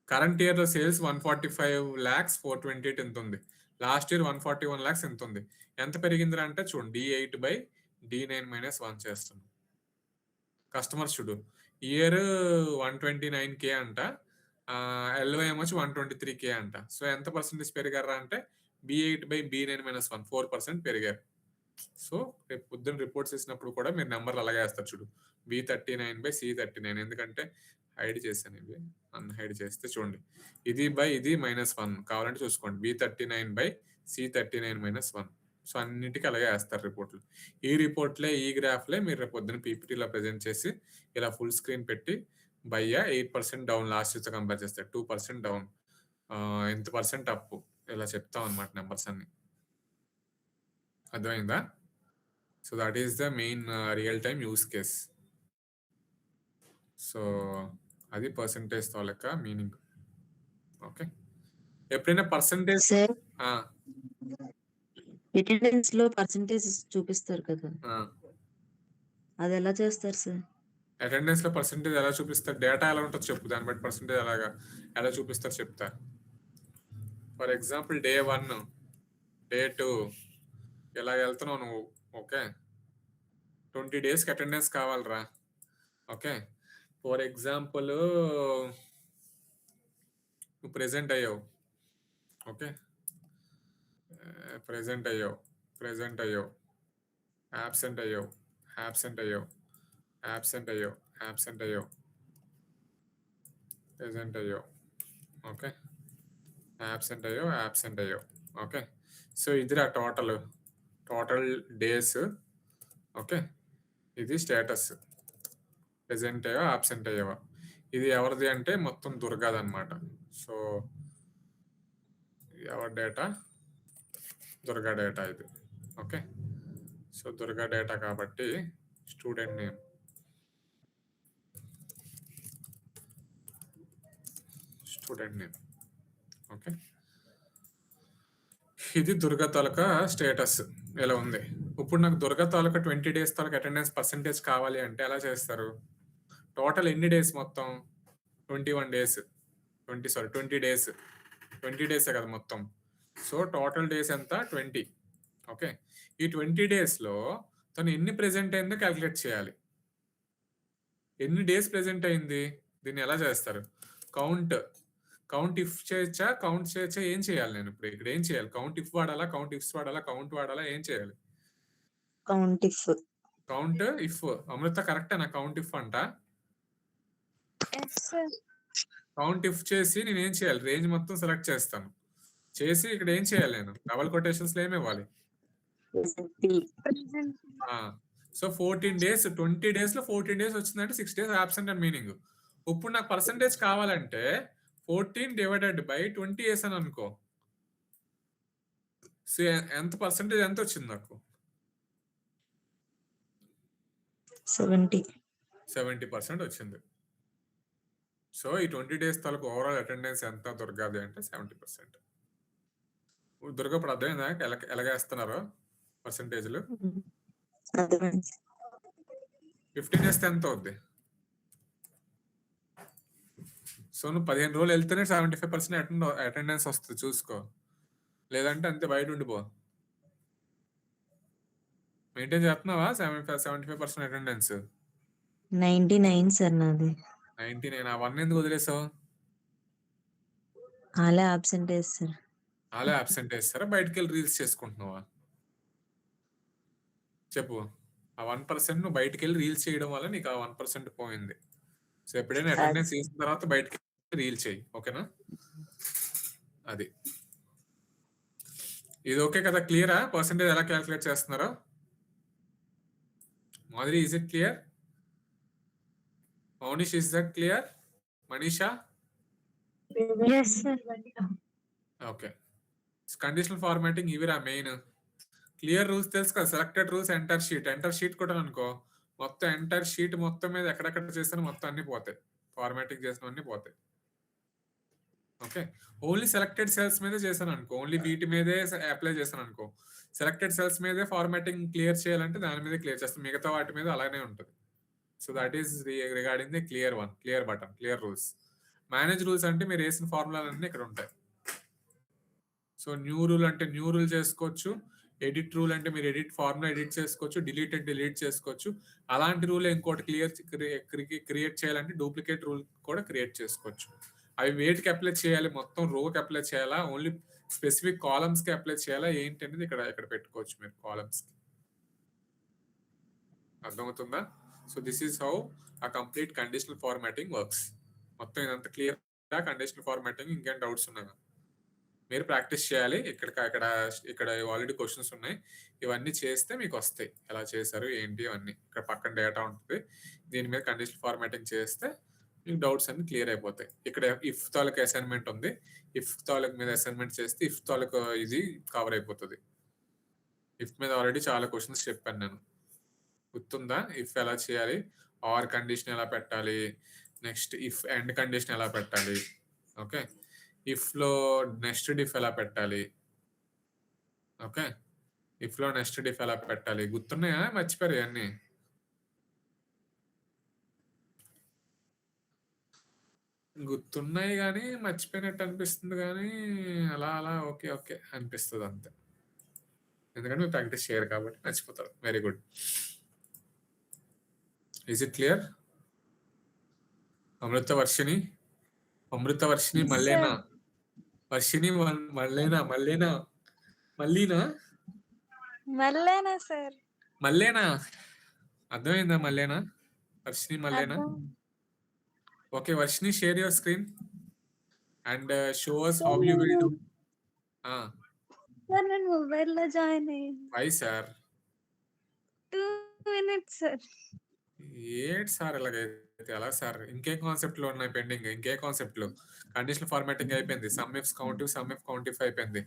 కరెంట్ ఇయర్‌లో సేల్స్ 145,428 ఇంతుంది. లాస్ట్ ఇయర్ 141,00,000 ఇంతుంది. ఎంత పెరిగిందిరా అంటే చూడు D8/D9 - 1 చేస్తున్నాం. కస్టమర్స్ చూడు. ఇయర్ 129K అంట. LY ఏమొచ్చి 123K అంట. సో ఎంత పర్సెంటేజ్ పెరిగారా అంటే B8/B9 - 1 4% పెరిగారు. సో రేపు పొద్దున్న రిపోర్ట్స్ చేసినప్పుడు కూడా మీరు నెంబర్లు అలాగే వేస్తారు చూడు. B39/C39 ఎందుకంటే హైడ్ చేశాను ఇవి. అన్‌హైడ్ చేస్తే చూడండి. ఇది -1 కావాలంటే చూసుకోండి. B39/C39 - 1. సో అన్నిటికి అలాగే వేస్తారు రిపోర్ట్‌లు. ఈ రిపోర్ట్‌లే ఈ గ్రాఫ్‌లే మీరు రేపు పొద్దున్న పీపీటీలో ప్రెజెంట్ చేసి ఇలా ఫుల్ స్క్రీన్ పెట్టి 8% డౌన్ లాస్ట్ ఇయర్‌తో కంపేర్ చేస్తే 2% డౌన్ ఎంత పర్సెంట్ అప్ ఇలా చెప్తాం అన్నమాట నంబర్స్ అన్ని. అర్థమైందా? So that is the main real time use case. So అది పర్సెంటేజ్ తాలూకా మీనింగ్. ఓకే. ఎప్పుడైనా పర్సెంటేజ్ సార్ ఆ! అటెండెన్స్‌లో పర్సెంటేజ్ చూపిస్తారు కదా! ఆ! అదెలా చేస్తారు సార్? అటెండెన్స్‌లో పర్సెంటేజ్ ఎలా చూపిస్తారు? డేటా ఎలా ఉంటదో చెప్పు. దాన్ని బట్టి పర్సెంటేజ్ ఎలా చూపిస్తారో చెప్తా. ఫర్ ఎగ్జాంపుల్ డే 1, డే 2 ఇలా వెళ్తున్నావు నువ్వు. ఓకే. 20 డేస్‌కి అటెండెన్స్ కావాలిరా. ఓకే. ఫర్ ఎగ్జాంపుల్ నువ్వు ప్రెజెంట్ అయ్యావు. ఓకే. ప్రెజెంట్ అయ్యావు. యాబ్సెంట్ అయ్యావు. ప్రెజెంట్ అయ్యావు. ఓకే. యాబ్సెంట్ అయ్యావు. ఓకే. సో ఇదిరా టోటల్ డేస్. ఓకే. ఇది స్టేటస్. ప్రెజెంట్ అయ్యావా, యాబ్సెంట్ అయ్యావా. ఇది ఎవరిది అంటే మొత్తం దుర్గాదన్నమాట. సో ఎవరి డేటా? దుర్గా డేటా ఇది. ఓకే. సో దుర్గా డేటా కాబట్టి స్టూడెంట్ నేమ్. ఓకే. ఇది దుర్గా తాలూకా స్టేటస్ ఇలా ఉంది. ఇప్పుడు నాకు దుర్గా తాలూకా 20 డేస్ తాలూకా అటెండెన్స్ పర్సెంటేజ్ కావాలి అంటే ఎలా చేస్తారు? టోటల్ ఎన్ని డేస్ మొత్తం? 21 డేస్. 20 డేస్. 20 డేసే కదా మొత్తం. సో టోటల్ డేస్ ఎంత? 20. ఓకే. ఈ 20 డేస్‌లో తను ఎన్ని ప్రెజెంట్ అయిందో క్యాలిక్యులేట్ చేయాలి. ఎన్ని డేస్ ప్రెజెంట్ అయింది? దీన్ని ఎలా చేస్తారు? కౌంట్ ఇఫ్ చేయొచ్చా? కౌంట్ చేయొచ్చా? ఏం చేయాలి నేను ఇప్పుడు? ఇక్కడ ఏం చేయాలి? కౌంట్ ఇఫ్ వాడాలా? కౌంట్ ఇఫ్స్ వాడాలా? కౌంట్ వాడాలా? ఏం చేయాలి? Count if. Count if. Amrutha కరెక్టేనా కౌంట్ ఇఫ్ అంట? Yes sir. కౌంట్ ఇఫ్ చేసి నేనేం చేయాలి? రేంజ్ మొత్తం సెలెక్ట్ చేస్తాను. చేసి ఇక్కడ ఏం చేయాలి నేను? డబుల్ కొటేషన్స్‌లో ఏమి ఇవ్వాలి? ప్రెజెంట్. సో 14 డేస్ 20 డేస్‌లో 14 డేస్ వచ్చిందంటే 6 డేస్ యాబ్సెంట్ అని మీనింగ్. ఇప్పుడు నాకు పర్సెంటేజ్ కావాలంటే 14 డివైడెడ్ బై 20 వేసాను అనుకో. సో ఎంత పర్సెంటేజ్ ఎంత వచ్చింది నాకు? 70% వచ్చింది. సో ఈ 20 డేస్ తాలూకు ఓవరాల్ అటెండెన్స్ ఎంత దుర్గాది అంటే 70%. దుర్గా ఇప్పుడు అర్థమైందా ఎలాగేస్తున్నారో పర్సెంటేజ్‌లు? 15 చేస్తే ఎంత అవుద్ది? సో నువ్వు 15 రోజులు వెళ్తేనే 75% అటెండెన్స్ వస్తుంది చూసుకో. లేదంటే అంతే బయట ఉండిపో. మెయింటైన్ చేస్తున్నావా 75% అటెండెన్స్? 99 సార్ నాది. 99 ఆ 1 ఎందుకు వదిలేసావు? ఆలే అబ్సెంటేజ్ సార్. ఆలే అబ్సెంట్ వేస్తారా? బయటకెళ్ళి రీల్స్ చేసుకుంటున్నావా? చెప్పు. ఆ 1% నువ్వు బయటకెళ్ళి రీల్స్ చేయడం వల్ల నీకు ఆ 1% పోయింది. సో ఎప్పుడైనా అటెండెన్స్ చేసిన తర్వాత బయటకి రీల్ చేయి. ఓకేనా? అది. ఇది ఓకే కదా? క్లియరా? పర్సెంటేజ్ ఎలా క్యాలిక్యులేట్ చేస్తున్నారో? Madhuri is it clear? Maunish is that clear? Manisha? Yes sir. Okay. Conditional formatting ఇవిరా మెయిన్. క్లియర్ రూల్స్ తెలుసు కదా, సెలెక్టెడ్ రూల్స్ ఎంటర్ షీట్ కూడా అనుకో, మొత్తం ఎంటర్ షీట్ మొత్తం మీద ఎక్కడెక్కడ చేస్తాను మొత్తం అన్ని పోతాయి, ఫార్మాటింగ్ చేసినవన్నీ పోతాయి. ఓకే, ఓన్లీ సెలెక్టెడ్ సెల్స్ మీదే చేశాను అనుకో, ఓన్లీ వీటి మీదే అప్లై చేశాను అనుకో, సెలెక్టెడ్ సెల్స్ మీదే ఫార్మాటింగ్ క్లియర్ చేయాలంటే దాని మీద క్లియర్ చేస్తాం, మిగతా వాటి మీద అలానే ఉంటుంది. So that is regarding the clear button, clear rules. Manage rules అంటే మీరు వేసిన ఫార్ములాలన్నీ ఇక్కడ ఉంటాయి. సో న్యూ రూల్ అంటే న్యూ రూల్ చేసుకోవచ్చు, ఎడిట్ రూల్ అంటే మీరు ఫార్ములా ఎడిట్ చేసుకోవచ్చు, డిలీట్ చేసుకోవచ్చు. అలాంటి రూల్ ఇంకోటి క్రియేట్ చేయాలంటే డూప్లికేట్ రూల్ కూడా క్రియేట్ చేసుకోవచ్చు. అవి వేటికి అప్లై చేయాలి, మొత్తం రోకి అప్లై చేయాలా, ఓన్లీ స్పెసిఫిక్ కాలమ్స్ కి అప్లై చేయాలా ఏంటి అనేది ఇక్కడ పెట్టుకోవచ్చు మీరు కాలమ్స్ కి. అర్థమవుతుందా? సో దిస్ ఈస్ హౌ ఆ కంప్లీట్ కండిషనల్ ఫార్మాటింగ్ వర్క్స్. మొత్తం ఇదంతా క్లియర్ గా కండిషనల్ ఫార్మాటింగ్. ఇంకేం డౌట్స్ ఉన్నాయా? మీరు ప్రాక్టీస్ చేయాలి. ఇక్కడ ఆల్రెడీ క్వశ్చన్స్ ఉన్నాయి, ఇవన్నీ చేస్తే మీకు వస్తాయి. ఎలా చేశారు ఏంటి అవన్నీ ఇక్కడ పక్కన డేటా ఉంటుంది, దీని మీద కండిషనల్ ఫార్మాటింగ్ చేస్తే మీకు డౌట్స్ అన్ని క్లియర్ అయిపోతాయి. ఇక్కడ ఇఫ్ తాలూకు అసైన్మెంట్ ఉంది, ఇఫ్ తాలూకు మీద అసైన్మెంట్ చేస్తే ఇఫ్ తాలూకు ఇది కవర్ అయిపోతుంది. ఇఫ్ మీద ఆల్రెడీ చాలా క్వశ్చన్స్ చెప్పాను నేను, గుర్తుందా? ఇఫ్ ఎలా చేయాలి, ఆర్ కండిషన్ ఎలా పెట్టాలి, నెక్స్ట్ ఇఫ్ ఎండ్ కండిషన్ ఎలా పెట్టాలి, ఓకే, ఇఫ్ లో నెస్టెడ్ ఇఫ్ ఎలా పెట్టాలి, ఓకే, ఇఫ్ లో నెస్టెడ్ ఇఫ్ ఎలా పెట్టాలి, గుర్తున్నాయా? మర్చిపోయారు ఇవన్నీ? గుర్తున్నాయి కానీ మర్చిపోయినట్టు అనిపిస్తుంది, కానీ అలా ఓకే అనిపిస్తుంది అంతే. ఎందుకంటే మీరు ప్రాక్టీస్ చేయరు కాబట్టి మర్చిపోతారు. Very good. Is it clear? Amrutha Varshini Mallena? Varshini Mallena sir? Mallena? అర్థమైందా? Mallena, Varshini Mallena? Okay Varshini, share your screen and show us how you will do. Sir నేను మొబైల్ లో జాయిన్ అయ్యాను. Why sir? 2 minutes sir. ఏంటి సార్ ఇలాగైతే ఎలా సార్? ఇంకే కాన్సెప్ట్ లో ఉన్నాయి పెండింగ్? ఇంకే కాన్సెప్ట్ లో? కండిషనల్ ఫార్మాటింగ్ అయిపోయింది, సమ్ ఇఫ్ కౌంటివ్ అయిపోయింది.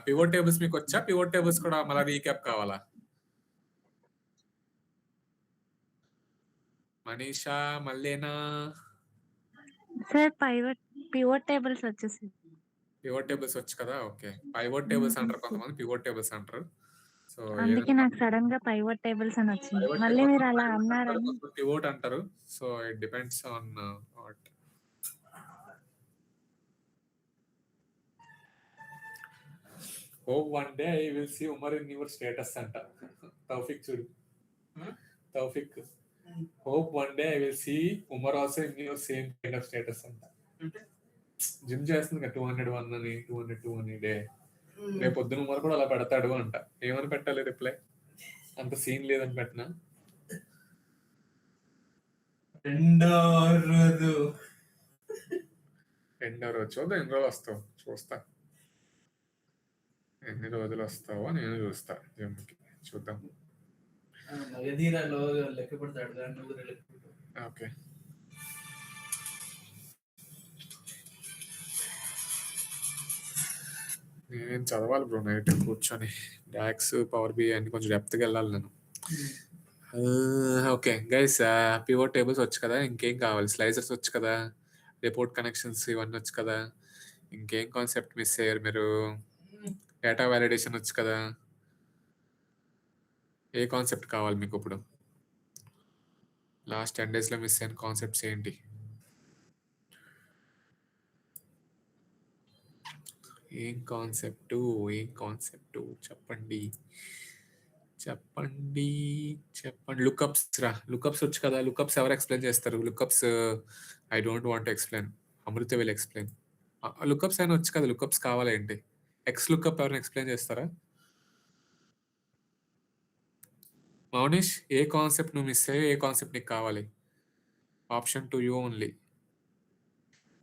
పివోట్ టేబుల్స్ మీకు వచ్చా? పివోట్ టేబుల్స్ కూడా మళ్ళీ రీక్యాప్ కావాలా? మనీషా, మల్లేనా? సార్ పివోట్ టేబుల్స్ వచ్చేసాయి. పివోట్ టేబుల్స్ వచ్చు కదా, ఓకే. పైవోట్ టేబుల్స్ అంటారు కొంతమంది, పివోట్ టేబుల్స్ అంటారు. సో అందుకే నాకు సడన్ గా పైవోట్ టేబుల్స్ అని వచ్చింది. మళ్ళీ మీరు అలా అన్నారని పివోట్ అంటారు. So it depends on what. Hope one day I will see Umar in your status అంట. తౌఫిక్ చూడు, Taufiq, hope one day I will see Umar also in your same kind of status అంట. జిమ్ చేస్తుంది కదా, 201 అని 202 అని డే. రేపు పొద్దున ఉమర్ కూడా అలా పెడతాడు అంట. ఏమని పెట్టాలి రిప్లై? అంత సీన్ లేదని పెట్టినా. రెండో రోజు చూద్దాం, ఎన్ని రోజులు వస్తావు చూస్తా, ఎన్ని రోజులు వస్తావో నేను చూస్తా జిమ్కి, చూద్దాం. ఓకే, నేను చదవాలి బ్రో నైట్ కూర్చొని, డాక్స్ పవర్ బి అన్ని కొంచెం డెప్త్కి వెళ్ళాలి నేను. ఓకే గైస్, పివోట్ టేబుల్స్ వచ్చు కదా, ఇంకేం కావాలి? స్లైసర్స్ వచ్చు కదా, రిపోర్ట్ కనెక్షన్స్ ఇవన్నీ వచ్చు కదా, ఇంకేం కాన్సెప్ట్ మిస్ అయ్యారు మీరు? డేటా వ్యాలిడేషన్ వచ్చు కదా, ఏ కాన్సెప్ట్ కావాలి మీకు ఇప్పుడు? లాస్ట్ 10 days లో మిస్ అయిన కాన్సెప్ట్స్ ఏంటి? ఏం కాన్సెప్ట్ చెప్పండి. లుకప్స్ వచ్చు కదా, లుకప్స్ ఎవరు ఎక్స్ప్లెయిన్ చేస్తారు? Lookups I don't want explain, Amrutha will explain. Lookups అయినా వచ్చు కదా, లుకప్స్ కావాలా ఏంటి? ఎక్స్ లుకప్ ఎవరైనా ఎక్స్ప్లెయిన్ చేస్తారా? మౌనిష్, ఏ కాన్సెప్ట్ నువ్వు మిస్ అయ్యో, ఏ కాన్సెప్ట్ నీకు కావాలి? Option 2 you only.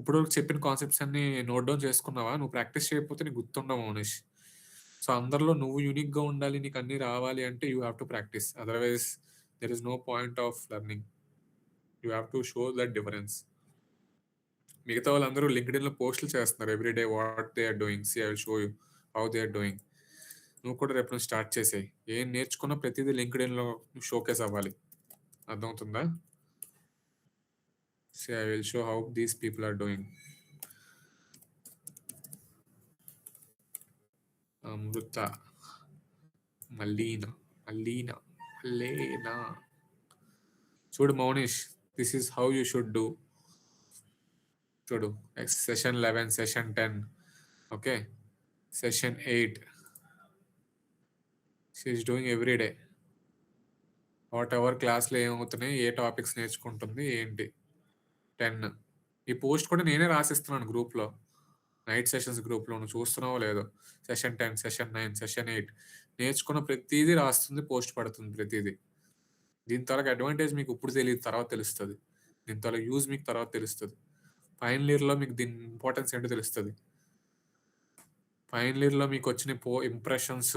ఇప్పుడు చెప్పిన కాన్సెప్ట్స్ అన్ని నోట్ డౌన్ చేసుకున్నావా? నువ్వు ప్రాక్టీస్ చేయకపోతే నీకు గుర్తుండవు మౌనిష్. సో అందరిలో నువ్వు యూనిక్ గా ఉండాలి, నీకు అన్ని రావాలి అంటే you have to practice, otherwise there is no point of learning. You have to show that difference. మిగతా వాళ్ళందరూ లింక్డ్ఇన్ లో పోస్టులు చేస్తున్నారు every day what they are doing. See I will show you how they are doing. నువ్వు కూడా రేపు నుంచి start చేసేయి. ఏం నేర్చుకున్నా ప్రతిదీ లింక్డ్ఇన్‌లో షోకేస్ అవ్వాలి. అర్థమవుతుందా? See I will show how these people are doing. Amrutha, Mallena, Mallena. చూడు Maunish, this is how you should do. చూడు, session 11, session 10, okay, session 8. She is doing every day. Whatever క్లాస్లో ఏమవుతున్నాయి, ఏ టాపిక్స్ నేర్చుకుంటుంది ఏంటి. 10 ఈ పోస్ట్ కూడా నేనే రాసిస్తున్నాను గ్రూప్లో, నైట్ సెషన్స్ గ్రూప్లో. నువ్వు చూస్తున్నావో లేదో. సెషన్ 10, సెషన్ 9, సెషన్ 8 నేర్చుకున్న ప్రతిదీ రాస్తుంది, పోస్ట్ పడుతుంది ప్రతిదీ. దీని తాలూకు అడ్వాంటేజ్ మీకు ఇప్పుడు తెలియదు, తర్వాత తెలుస్తుంది. దీని తాలూకు యూజ్ మీకు తర్వాత తెలుస్తుంది. ఫైనల్ ఇయర్లో మీకు దీని ఇంపార్టెన్స్ ఏంటో తెలుస్తుంది. ఫైనల్ ఇయర్లో మీకు వచ్చిన ఇంప్రెషన్స్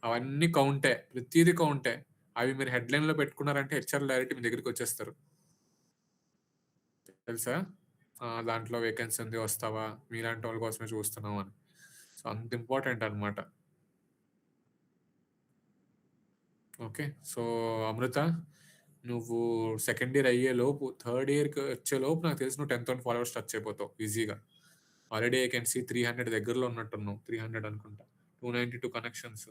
అవన్నీ కౌంటే, ప్రతిదీ కౌంటే. అవి మీరు హెడ్లైన్లో పెట్టుకున్నారంటే హెచ్ఆర్ డైరెక్ట్ మీ దగ్గరికి వచ్చేస్తారు. తెలుసా? దాంట్లో వేకెన్సీ ఉంది, వస్తావా, మీలాంటి వాళ్ళ కోసమే చూస్తున్నాం అని. సో అంత ఇంపార్టెంట్ అనమాట. ఓకే, సో అమృత, నువ్వు సెకండ్ ఇయర్ అయ్యేలోపు, థర్డ్ ఇయర్కి వచ్చేలోపు నాకు తెలిసి నువ్వు 10,000 ఫాలోవర్స్ టచ్ అయిపోతావు ఈజీగా. ఆల్రెడీ ఐ కెన్ సీ 300 దగ్గరలో ఉన్నట్టున్నావు. 300 అనుకుంటా. 292 కనెక్షన్స్,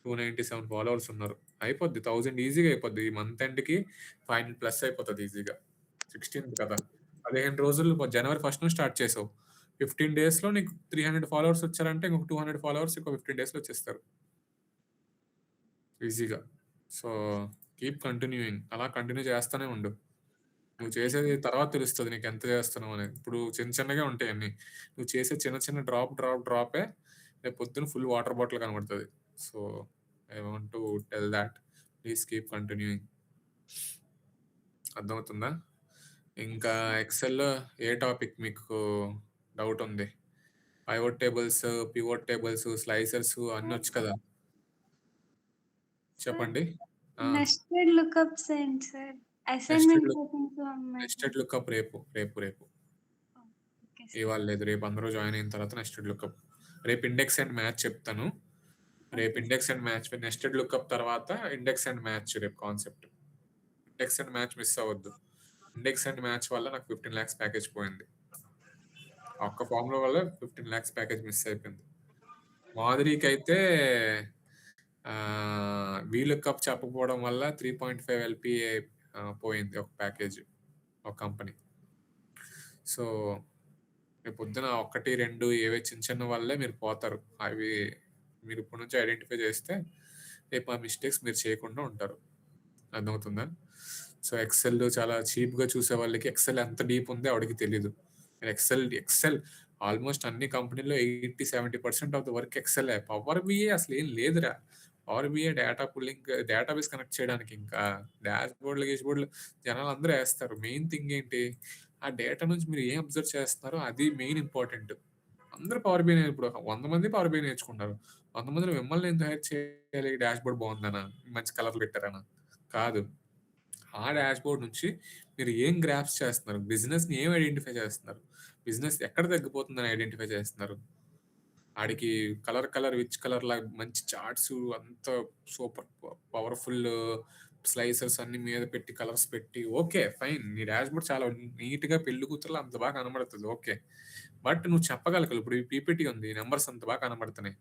297 ఫాలోవర్స్ ఉన్నారు. అయిపోద్ది 1000 ఈజీగా అయిపోద్ది. ఈ మంత్ ఎండ్కి 500+ అయిపోతుంది ఈజీగా. 16th కదా, 15 రోజులు. జనవరి 1st నుంచి స్టార్ట్ చేసావు. 15 డేస్లో నీకు 300 ఫాలోవర్స్ వచ్చారంటే ఇంకొక 200 ఫాలోవర్స్ ఇంకో 15 డేస్లో వచ్చేస్తారు ఈజీగా. సో కీప్ కంటిన్యూయింగ్, అలా కంటిన్యూ చేస్తూనే ఉండు. నువ్వు చేసేది తర్వాత తెలుస్తుంది నీకు ఎంత చేస్తున్నావు అనేది. ఇప్పుడు చిన్న చిన్నగా ఉంటాయి అన్ని. నువ్వు చేసే చిన్న చిన్న డ్రాపే రేపు పొద్దున ఫుల్ వాటర్ బాటిల్ కనబడుతుంది. So I want to tell that, please keep continuing. అర్థమవుతుందా? ఇంకా ఎక్సెల్లో ఏ టాపిక్ మీకు డౌట్ ఉంది? Pivot tables, pivot tables, slicers అన్నీ వచ్చు కదా, చెప్పండి. నెస్టెడ్ లుకప్స్ ఏంటి సార్? నెస్టెడ్ లుకప్ రేపు. ఇవాళ లేదు, రేపు అందరూ జాయిన్ అయిన తర్వాత నెస్టెడ్ లుకప్. రేపు ఇండెక్స్ అండ్ మ్యాచ్ చెప్తాను. రేపు index and match, nested lookup తర్వాత ఇండెక్స్ అండ్ మ్యాచ్ రేపు concept. Index and match miss అవ్వద్దు. ఇండెక్స్ అండ్ మ్యాచ్ వల్ల నాకు 15 lakhs ప్యాకేజ్ పోయింది. ఒక్క ఫార్ములా వల్ల 15 lakhs ప్యాకేజ్ మిస్ అయిపోయింది. మాధురికి అయితే వీలుకప్ చెప్పకపోవడం వల్ల 3.5 LPA పోయింది ఒక ప్యాకేజ్, ఒక కంపెనీ. సో రేపు పొద్దున 1, 2 ఏవే చిన్న చిన్న వల్లే మీరు పోతారు. అవి మీరు ఇప్పటి నుంచి ఐడెంటిఫై చేస్తే రేపు ఆ మిస్టేక్స్ మీరు చేయకుండా ఉంటారు. అర్థమవుతుందా? సో ఎక్సెల్ చాలా చీప్గా చూసే వాళ్ళకి ఎక్సెల్ ఎంత డీప్ ఉందో ఆవిడకి తెలీదు. ఎక్సెల్ ఆల్మోస్ట్ అన్ని కంపెనీలో 80-70% of the work excel. Power BI అసలు ఏం లేదురా. Power BI data pulling, database connect చేయడానికి, ఇంకా డాష్ బోర్డులు జనాలు అందరూ వేస్తారు. మెయిన్ థింగ్ ఏంటి, ఆ డేటా నుంచి మీరు ఏం అబ్జర్వ్ చేస్తున్నారో అది మెయిన్ ఇంపార్టెంట్. అందరూ పవర్ బిఐ ఇప్పుడు 100 మంది పవర్ బిఐ నేర్చుకుంటారు. 100 మందిలో మిమ్మల్ని ఎందుకు హైర్ చేయాలి? డాష్ బోర్డ్ బాగుందనా, మంచి కలర్లు పెట్టారనా? కాదు. ఆ డాష్ బోర్డ్ నుంచి మీరు ఏం గ్రాఫ్స్ చేస్తున్నారు, బిజినెస్ని ఏం ఐడెంటిఫై చేస్తున్నారు, బిజినెస్ ఎక్కడ తగ్గిపోతుందని ఐడెంటిఫై చేస్తున్నారు. ఆడికి కలర్ విచ్ కలర్ లాగా మంచి చార్ట్స్, అంత సూపర్ పవర్ఫుల్ స్లైసర్స్ అన్ని మీద పెట్టి, కలర్స్ పెట్టి, ఓకే ఫైన్, నీ డాష్ బోర్డ్ చాలా నీట్గా పెళ్లి కూతురులో అంత బాగా కనబడుతుంది. ఓకే, బట్ నువ్వు చెప్పగలగాలి. ఇప్పుడు ఈ పీపీటీ ఉంది, నెంబర్స్ అంత బాగా కనబడుతున్నాయి.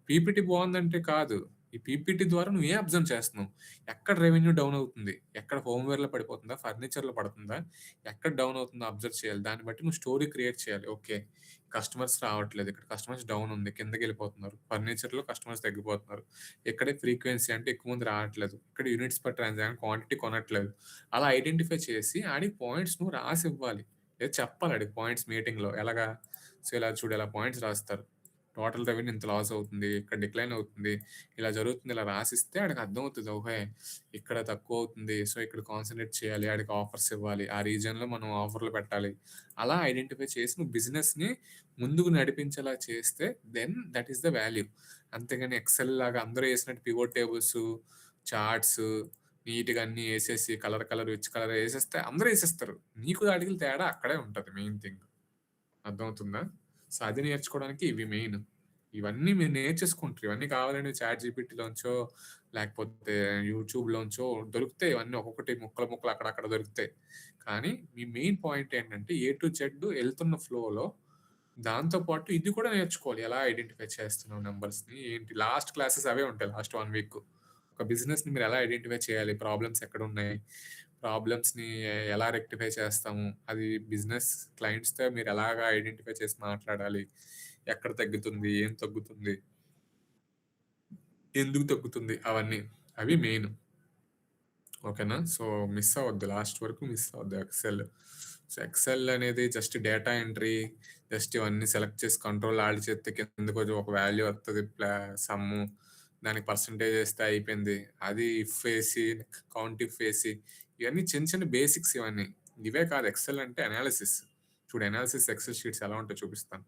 పీపీటీ బాగుందంటే కాదు, ఈ పీపీటీ ద్వారా నువ్వు ఏం అబ్జర్వ్ చేస్తున్నావు, ఎక్కడ రెవెన్యూ డౌన్ అవుతుంది, ఎక్కడ హోమ్వేర్లో పడిపోతుందా, ఫర్నిచర్లో పడుతుందా, ఎక్కడ డౌన్ అవుతుందో అబ్జర్వ్ చేయాలి. దాన్ని బట్టి నువ్వు స్టోరీ క్రియేట్ చేయాలి. ఓకే, కస్టమర్స్ రావట్లేదు, ఇక్కడ కస్టమర్స్ డౌన్ ఉంది, కిందకి వెళ్ళిపోతున్నారు, ఫర్నిచర్లో కస్టమర్స్ తగ్గిపోతున్నారు, ఇక్కడే ఫ్రీక్వెన్సీ అంటే ఎక్కువ మంది రావట్లేదు, ఇక్కడ యూనిట్స్ పర్ ట్రాన్సాక్షన్ క్వాంటిటీ కొనట్లేదు. అలా ఐడెంటిఫై చేసి ఆడికి పాయింట్స్ నువ్వు రాసి ఇవ్వాలి. లేదా చెప్పాలి ఆడికి పాయింట్స్ మీటింగ్లో. ఎలాగా? సో ఇలా చూడు, ఇలా పాయింట్స్ రాస్తారు. టోటల్ రెవెన్యూ ఇంత లాస్ అవుతుంది, ఇక్కడ డిక్లైన్ అవుతుంది, ఇలా జరుగుతుంది, ఇలా రాసిస్తే ఆడికి అర్థమవుతుంది. ఓకే, ఇక్కడ తక్కువ అవుతుంది, సో ఇక్కడ కాన్సన్ట్రేట్ చేయాలి, ఆడికి ఆఫర్స్ ఇవ్వాలి, ఆ రీజియన్లో మనం ఆఫర్లు పెట్టాలి. అలా ఐడెంటిఫై చేసి నువ్వు బిజినెస్ని ముందుకు నడిపించేలా చేస్తే then that is the value. అంతేగాని ఎక్సెల్ లాగా అందరూ వేసినట్టు పివోట్ టేబుల్స్, చార్ట్స్ నీట్గా అన్ని వేసేసి కలర్ విచ్ కలర్ వేసేస్తే అందరూ వేసేస్తారు. నీకు అడిగిన తేడా అక్కడే ఉంటుంది. మెయిన్ థింగ్ అర్థమవుతుందా? సో అది నేర్చుకోవడానికి ఇవి మెయిన్. ఇవన్నీ మీరు నేర్చేసుకుంటారు. ఇవన్నీ కావాలంటే చాట్‌జీపీటీలోంచో, లేకపోతే యూట్యూబ్‌లోంచో దొరుకుతాయి. ఇవన్నీ ఒక్కొక్కటి ముక్కలు, ముక్కలు అక్కడక్కడ దొరుకుతాయి. కానీ మీ మెయిన్ పాయింట్ ఏంటంటే ఏ టు జెడ్ ఎళ్తున్న ఫ్లోలో దాంతో పాటు ఇది కూడా నేర్చుకోవాలి. ఎలా ఐడెంటిఫై చేస్తున్నాం నంబర్స్‌ని, ఏంటి లాస్ట్ క్లాసెస్ అవే ఉంటాయి లాస్ట్ 1 వీక్. ఒక బిజినెస్‌ని మీరు ఎలా ఐడెంటిఫై చేయాలి? ప్రాబ్లమ్స్ ఎక్కడున్నాయి? ప్రాబ్లమ్స్‌ని ఎలా రెక్టిఫై చేస్తాము? అది బిజినెస్ క్లయింట్స్‌తో మీరు ఎలాగా ఐడెంటిఫై చేసి మాట్లాడాలి? ఎక్కడ తగ్గుతుంది? ఏం తగ్గుతుంది? ఎందుకు తగ్గుతుంది? అవన్నీ. అవి మెయిన్. ఓకేనా? సో, మిస్ అవ్వద్దు. లాస్ట్ వరకు మిస్ అవ్వద్దు ఎక్సెల్. సో, ఎక్సెల్ అనేది జస్ట్ డేటా ఎంట్రీ, జస్ట్ ఇవన్నీ సెలెక్ట్ చేసి కంట్రోల్ ఆల్ట్ చేస్తే కిందకి కొంచెం ఒక వాల్యూ వస్తది. సమ్ము. దానికి పర్సెంటేజ్ ఏస్తే అయిపోయింది. అది ఇఫ్ ఏసి, కౌంట్ ఇఫ్ ఏసి, ఇవన్నీ చిన్న చిన్న బేసిక్స్ ఇవన్నీ. ఇవే కాదు ఎక్సెల్ అంటే అనాలిసిస్. చూడు అనాలిసిస్ ఎక్సెల్ షీట్స్ ఎలా ఉంటాయో చూపిస్తాను.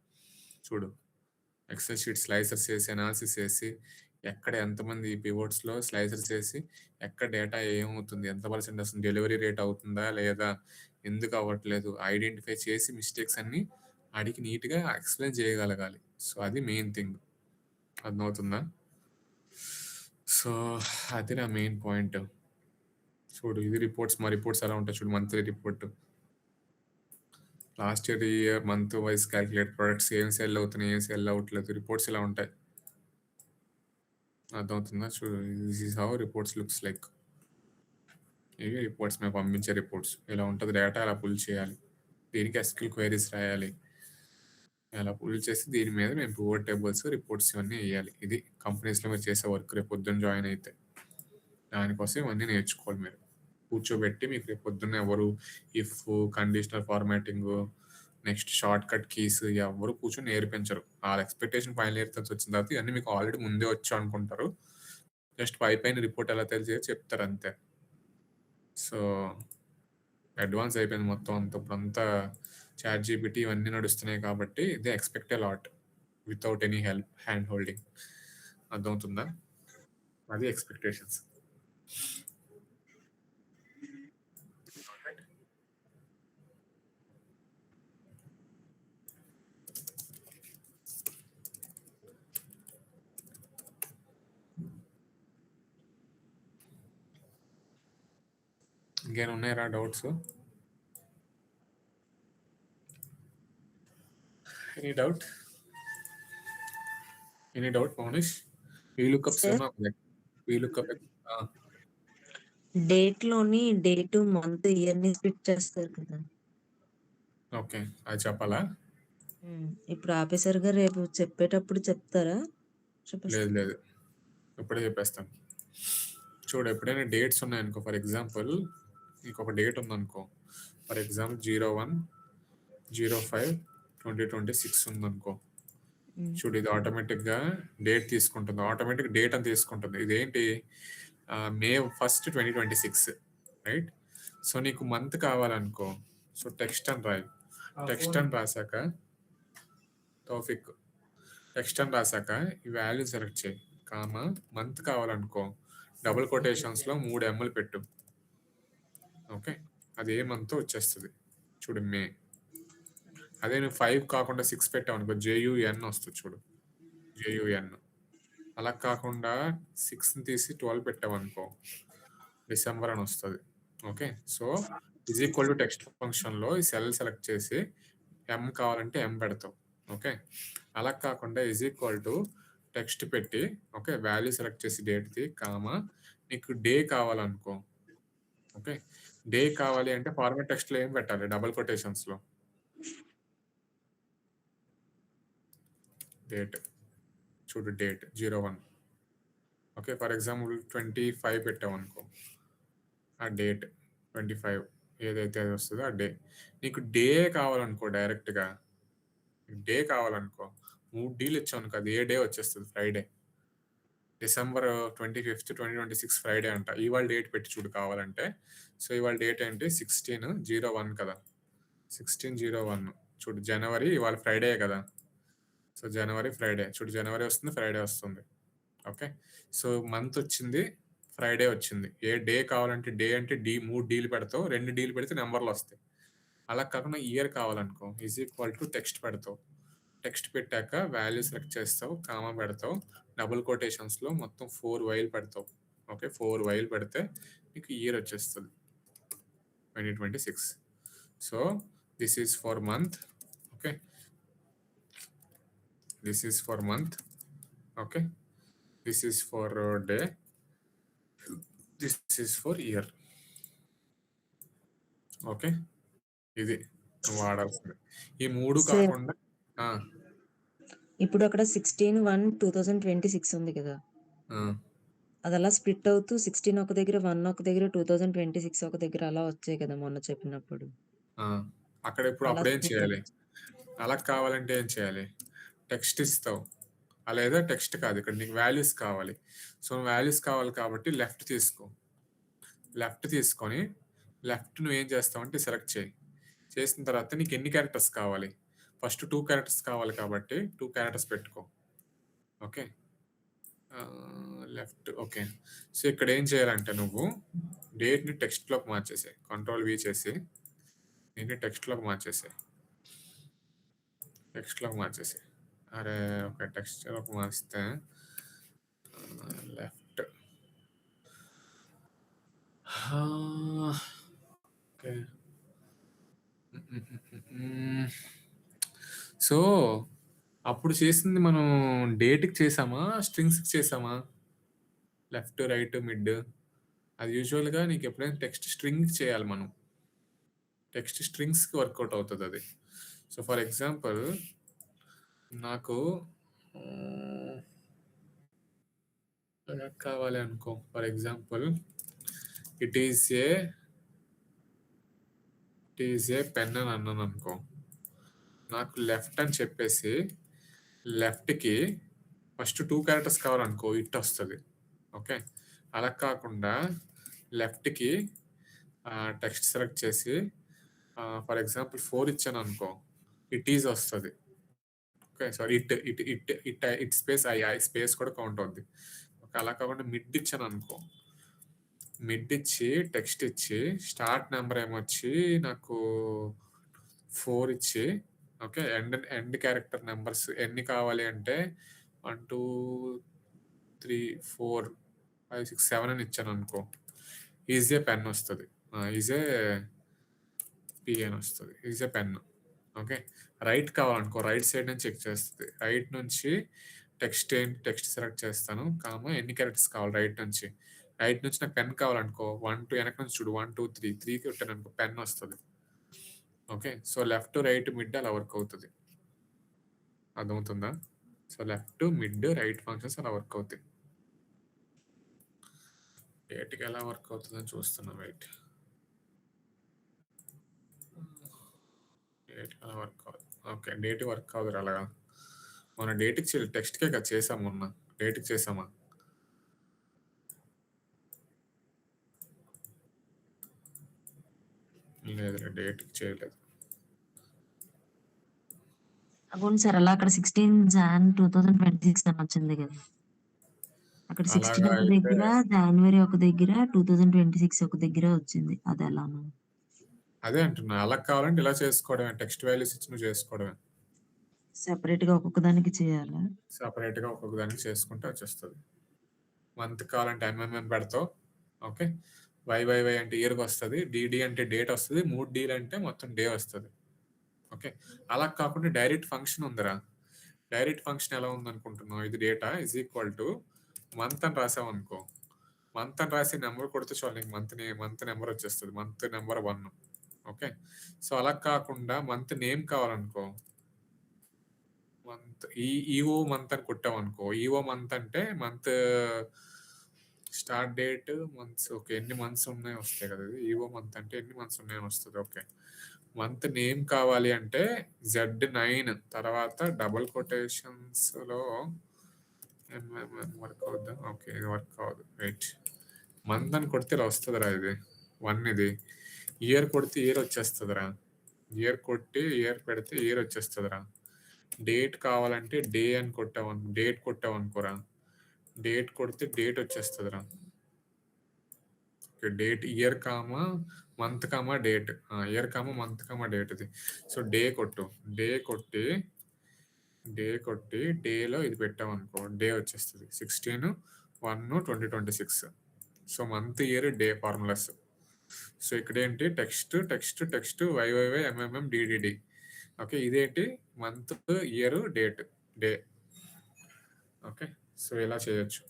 చూడు. ఎక్సెల్ షీట్ స్లైసర్స్ చేసి, అనాలిసిస్ చేసి, ఎక్కడ ఎంతమంది పివోట్స్‌లో స్లైసర్స్ చేసి, ఎక్కడ డేటా ఏమవుతుంది? ఎంత పర్సెంట్ వస్తుంది? డెలివరీ రేట్ అవుతుందా? లేదా? ఎందుకు అవ్వట్లేదు? ఐడెంటిఫై చేసి మిస్టేక్స్ అన్నీ అడిగి నీట్‌గా ఎక్స్‌ప్లెయిన్ చేయగలగాలి. సో, అది మెయిన్ థింగ్. అర్థమవుతుందా? సో, అది నా మెయిన్ పాయింట్. చూడు ఇది రిపోర్ట్స్. మా రిపోర్ట్స్ ఎలా ఉంటాయి చూడు. Monthly report. Last year month wise calculate products ఏం సెల్ అవుతున్నాయి, ఏం సెల్ అవ్వట్లేదు. రిపోర్ట్స్ ఇలా ఉంటాయి. అర్థమవుతుందా? చూడు this is how reports looks like. ఇవి రిపోర్ట్స్ మేము పంపించే రిపోర్ట్స్. ఇలా ఉంటుంది డేటా ఎలా పుల్ చేయాలి. దీనికి ఎస్క్యూఎల్ క్వైరీస్ రాయాలి. అలా పుల్ చేసి దీని మీద మేము పివట్ టేబుల్స్, రిపోర్ట్స్ ఇవన్నీ వేయాలి. ఇది కంపెనీస్‌లో మీరు చేసే వర్క్ రేపు పొద్దున్న జాయిన్ అయితే. దానికోసం ఇవన్నీ నేర్చుకోవాలి మీరు. కూర్చోబెట్టి మీకు రేపు పొద్దున్న ఎవరు if, conditional formatting, next short cut keys ఎవ్వరు కూర్చొని నేర్పించరు. వాళ్ళ ఎక్స్‌పెక్టేషన్ ఫైనల్ ఇయర్ తర్వాత వచ్చిన తర్వాత ఇవన్నీ మీకు ఆల్రెడీ ముందే వచ్చు అనుకుంటారు. జస్ట్ పైపైన రిపోర్ట్ ఎలా తెలిసేది చెప్తారు అంతే. సో, అడ్వాన్స్ అయిపోయింది మొత్తం అంతా. ఇప్పుడంతా చాట్‌జీపీటీ ఇవన్నీ నడుస్తున్నాయి కాబట్టి they expect a lot without any help, hand holding. అర్థమవుతుందా? అది ఎక్స్‌పెక్టేషన్స్. ఇంకేమైనా ఉన్నాయా doubts? Any doubt? Any doubt Maunish? Vlookups sir ఏమో వీలుకప్ ఆ! డేట్‌లోని డేటు, మంత్, ఇయర్‌ని స్ప్లిట్ చేస్తారు కదా! ఓకే. అది చెప్పాలా? ఇప్పుడు ఆపేసారుగా రేపు చెప్పేటప్పుడు చెప్తారా? లేదు లేదు. ఇప్పుడే చెప్పేస్తాను. చూడు ఎప్పుడైనా డేట్స్ ఉన్నాయనుకో, ఫర్ ఎగ్జాంపుల్ నీకొక డేట్ ఉందనుకో. ఫర్ ఎగ్జాంపుల్ 01/05/2026 ఉందనుకో. చూడు ఇది ఆటోమేటిక్‌గా డేట్ తీసుకుంటుంది. ఆటోమేటిక్ డేట్ అని తీసుకుంటుంది. ఇదేంటి మే 1, 2026 రైట్? సో, నీకు మంత్ కావాలనుకో. సో, టెక్స్ట్ అని రాయి. టెక్స్ట్ అని రాసాక తౌఫిక్ టెక్స్ట్ అని రాసాక ఈ వాల్యూ సెలెక్ట్ చేయి. కామా మంత్ కావాలనుకో డబుల్ కొటేషన్స్‌లో 3 ఎమ్‌లు పెట్టు. ఓకే. అది ఏ మంతో వచ్చేస్తది. చూడు మే. అదే నువ్వు 5 కాకుండా 6 పెట్టావనుకో జేయూఎన్ వస్తది చూడు. జేయూఎన్. అలా కాకుండా 6ని తీసి 12 పెట్టావనుకో డిసెంబర్ అని వస్తది. Okay. So, is equal to text ఫంక్షన్‌లో ఈ సెల్ సెలెక్ట్ చేసి ఎమ్ కావాలంటే ఎమ్ పెడతావు. ఓకే. అలా కాకుండా ఈజ్ ఈక్వల్ టు టెక్స్ట్ పెట్టి ఓకే. వాల్యూ సెలెక్ట్ చేసి డేట్‌ది కామా నీకు డే కావాలనుకో. ఓకే. డే కావాలి అంటే ఫార్మాట్ టెక్స్ట్‌లో ఏం పెట్టాలి? డబుల్ కొటేషన్స్‌లో. డేట్. చూడు డేట్ 01. ఓకే. For example 25 పెట్టావనుకో. ఆ డేట్ 25 ఏదైతే అది వస్తదో ఆ డే. నీకు డే కావాలనుకో డైరెక్ట్‌గా. డే కావాలనుకో 3 డీలు ఇచ్చావనుకో అది ఏ డే వచ్చేస్తది ఫ్రైడే. డిసెంబర్ 25థ్ 2026 ఫ్రైడే అంట. ఇవాళ డేట్ పెట్టి చూడు కావాలంటే. సో, ఇవాళ డేట్ ఏంటి 16/01 కదా! 16/01 చూడు జనవరి ఇవాళ ఫ్రైడే కదా! సో, జనవరి, ఫ్రైడే. చూడు జనవరి వస్తుంది, ఫ్రైడే వస్తుంది. ఓకే. సో, మంత్ వచ్చింది, ఫ్రైడే వచ్చింది. ఏ డే కావాలంటే డే అంటే 3 డీలు పెడతావు. 2 డీలు పెడితే నంబర్‌లొస్తాయి. అలా కాకుండా ఇయర్ కావాలనుకో ఈజ్ ఈక్వల్ టు టెక్స్ట్ పెడతావు. టెక్స్ట్ పెట్టాక వాల్యూ సెలెక్ట్ చేస్తావు, కామా పెడతావు, డబుల్ కొటేషన్స్‌లో మొత్తం 4 వైల్ పెడతావు. ఓకే. 4 వైల్ పెడితే నీకు ఇయర్ వచ్చేస్తది. 2026. So, this is for month. Okay. This is for month. Okay. This is for day. This is for year. Okay. ఇది నువ్వు వాడాల్సింది. ఈ 3 సార్ కాకుండా ఆ! ఇప్పుడు అక్కడ 16/1/2026 ఉంది కదా! ఆ! అది అలా స్ప్లిట్ అవుతూ 16 ఒక దగ్గర, 1 ఒక దగ్గర, 2026 ఒక దగ్గర అలా వచ్చాయి కదా మొన్న చెప్పినప్పుడు. ఆ! అక్కడ ఇప్పుడు అలా అప్పుడేం స్ప్లిట్ చేయాలి? అవ్వచ్చు. అలా కావాలంటే ఏం చేయాలి? టెక్స్ట్ ఇస్తావు. లేదా టెక్స్ట్ కాదు. ఇక్కడ నీకు వాల్యూస్ కావాలి. సో, వాల్యూస్ కావాలి కాబట్టి లెఫ్ట్ తీసుకో. లెఫ్ట్ తీసుకొని లెఫ్ట్ నువ్వేం చేస్తావంటే సెలెక్ట్ చేయి. చేసిన తర్వాత నీకు ఎన్ని క్యారెక్టర్స్ కావాలి? ఫస్ట్ 2 క్యారెక్టర్స్ కావాలి కాబట్టి 2 క్యారెక్టర్స్ పెట్టుకో. ఓకే. Left okay. సో, ఇక్కడ ఏం చేయాలంటే నువ్వు డేట్‌ని టెక్స్ట్‌లోకి మార్చేసేయి. కంట్రోల్ వి చేసి దీన్ని టెక్స్ట్‌లోకి మార్చేసేయి. టెక్స్ట్‌లోకి మార్చేసేయి. అరే! ఓకే. టెక్స్ట్‌లోకి మార్చితే లెఫ్ట్. ఓకే. సో, అప్పుడు చేసింది మనం డేట్‌కి చేసామా? స్ట్రింగ్స్‌కి చేసామా? Left, right, mid. అది యూజువల్‌గా నీకు ఎప్పుడైనా టెక్స్ట్ స్ట్రింగ్‌కి చేయాలి మనం. టెక్స్ట్ స్ట్రింగ్స్‌కి వర్కౌట్ అవుతదది. సో, ఫర్ ఎగ్జాంపుల్ నాకు ఎలా కావాలి అనుకో. For example it is a pen అని అన్నాననుకో. నాకు లెఫ్ట్ అని చెప్పేసి లెఫ్ట్‌కి ఫస్ట్ 2 క్యారెక్టర్స్ కావాలనుకో ఇట్ వస్తది. ఓకే. అలా కాకుండా లెఫ్ట్‌కి టెక్స్ట్ సెలెక్ట్ చేసి ఫర్ ఎగ్జాంపుల్ 4 ఇచ్చాననుకో ఇట్ ఈస్ వస్తది. Okay. Sorry it space I space కూడా కౌంట్ అవుద్ది. ఓకే. అలా కాకుండా మిడ్ ఇచ్చాననుకో. మిడ్ ఇచ్చి టెక్స్ట్ ఇచ్చి స్టార్ట్ నంబర్ ఏమొచ్చి నాకు 4 ఇచ్చి ఓకే. ఎండ్ క్యారెక్టర్ నంబర్స్ ఎన్ని కావాలి అంటే 1, 2, 3, 4, 5, 6, 7 అని ఇచ్చాననుకో. ఈజ్ ఏ పెన్ వస్తది. ఈజ్ ఏ పీ అని వస్తది. Is a pen. Okay. Right కావాలనుకో రైట్ సైడ్ నుంచి చెక్ చేస్తది. రైట్ నుంచి టెక్స్ట్ సెలెక్ట్ చేస్తాను. కామా ఎన్ని క్యారెక్టర్స్ కావాలి రైట్ నుంచి. రైట్ నుంచి నాకు పెన్ కావాలనుకో 1, 2 వెనక నుంచి చూడు 1, 2, 3. 3కి కొట్టాననుకో పెన్ వస్తది. Okay. So, left, right, mid అలా వర్క్ అవుతది. అర్థమవుతుందా? So, left, mid, right functions అలా వర్క్ అవుతాయి. డేట్‌కి ఎలా వర్క్ అవుతుందని చూస్తున్నా వెయిట్. డేట్‌కి ఎలా వర్క్ అవ్వదు. ఓకే. డేట్‌కి వర్క్ అవ్వదురా అలాగా. మొన్న డేట్‌కి టెక్స్ట్‌కే కదా చేసాం మొన్న. డేట్‌కి చేసామా? లేదులే డేట్‌కి చేయలేదు. అవును సార్. అలా అక్కడ 16 జాన్ 2026 అని వచ్చింది కదా! అక్కడ 16 అలాగా ఒక అయితే దగ్గర, జాన్వరి ఒక దగ్గర, 2026 ఒక దగ్గర వచ్చింది. అదెలాను? అదే అంటున్నా. అలా కావాలంటే ఇలా చేసుకోవడమే. టెక్స్ట్ వాల్యూస్ ఇచ్చి నువ్వు చేసుకోవడమే. సెపరేట్‌గా ఒక్కొక్క దానికి చేయాలా? సెపరేట్‌గా ఒక్కొక్క దానికి చేసుకుంటే వచ్చేస్తది. మంత్ కావాలంటే ఎంఎంఎం పెడతావు. ఓకే. వై అంటే ఇయర్‌కొస్తది. డీడీ అంటే డేట్ వస్తది. 3 డీలు అంటే మొత్తం డే వస్తది. ఓకే. అలా కాకుండా డైరెక్ట్ ఫంక్షన్ ఉందిరా. డైరెక్ట్ ఫంక్షన్ ఎలా ఉందనుకుంటున్నావు? ఇది data is equal to month అని రాసావనుకో. మంత్ అని రాసి నంబర్ కొడితే చాలు నీకు మంత్ నంబర్ వచ్చేస్తది. Month number 1. ఓకే. సో, అలా కాకుండా మంత్ నేమ్ కావాలనుకో. మంత్ ఈఓ మంత్ అని కొట్టావనుకో. ఈఓ మంత్ అంటే month start date months okay. ఎన్ని మంత్స్ ఉన్నాయో వస్తాయి కదా! ఇది. ఈఓ మంత్ అంటే ఎన్ని మంత్స్ ఉన్నాయని వస్తది. ఓకే. మంత్ నేమ్ కావాలి అంటే Z9 తర్వాత డబుల్ కొటేషన్స్‌లో ఎంఎంఎం వర్క్ అవుద్దా? ఓకే. ఇది వర్క్ అవ్వదు. వెయిట్. మంత్ అని కొడితే ఇలా వస్తదిరా ఇది. 1 ఇది. ఇయర్ కొడితే ఇయర్ వచ్చేస్తదిరా. ఇయర్ కొట్టి ఇయర్ పెడితే ఇయర్ వచ్చేస్తదిరా. డేట్ కావాలంటే డే అని డేట్ కొట్టావనుకోరా. డేట్ కొడితే డేట్ వచ్చేస్తదిరా. Okay. Date year comma month comma date. Year comma month comma date ఇది. సో, డే కొట్టు. డే కొట్టి డే కొట్టి డేలో ఇది పెట్టామనుకో డే వచ్చేస్తుంది 16 1 2026. So month year day formulas. So ఇక్కడ ఏంటి టెక్స్ట్ వైవైవై ఎంఎంఎం డిడిడి. ఓకే, ఇదేంటి month year date day. Okay, so ఇలా చేయొచ్చు.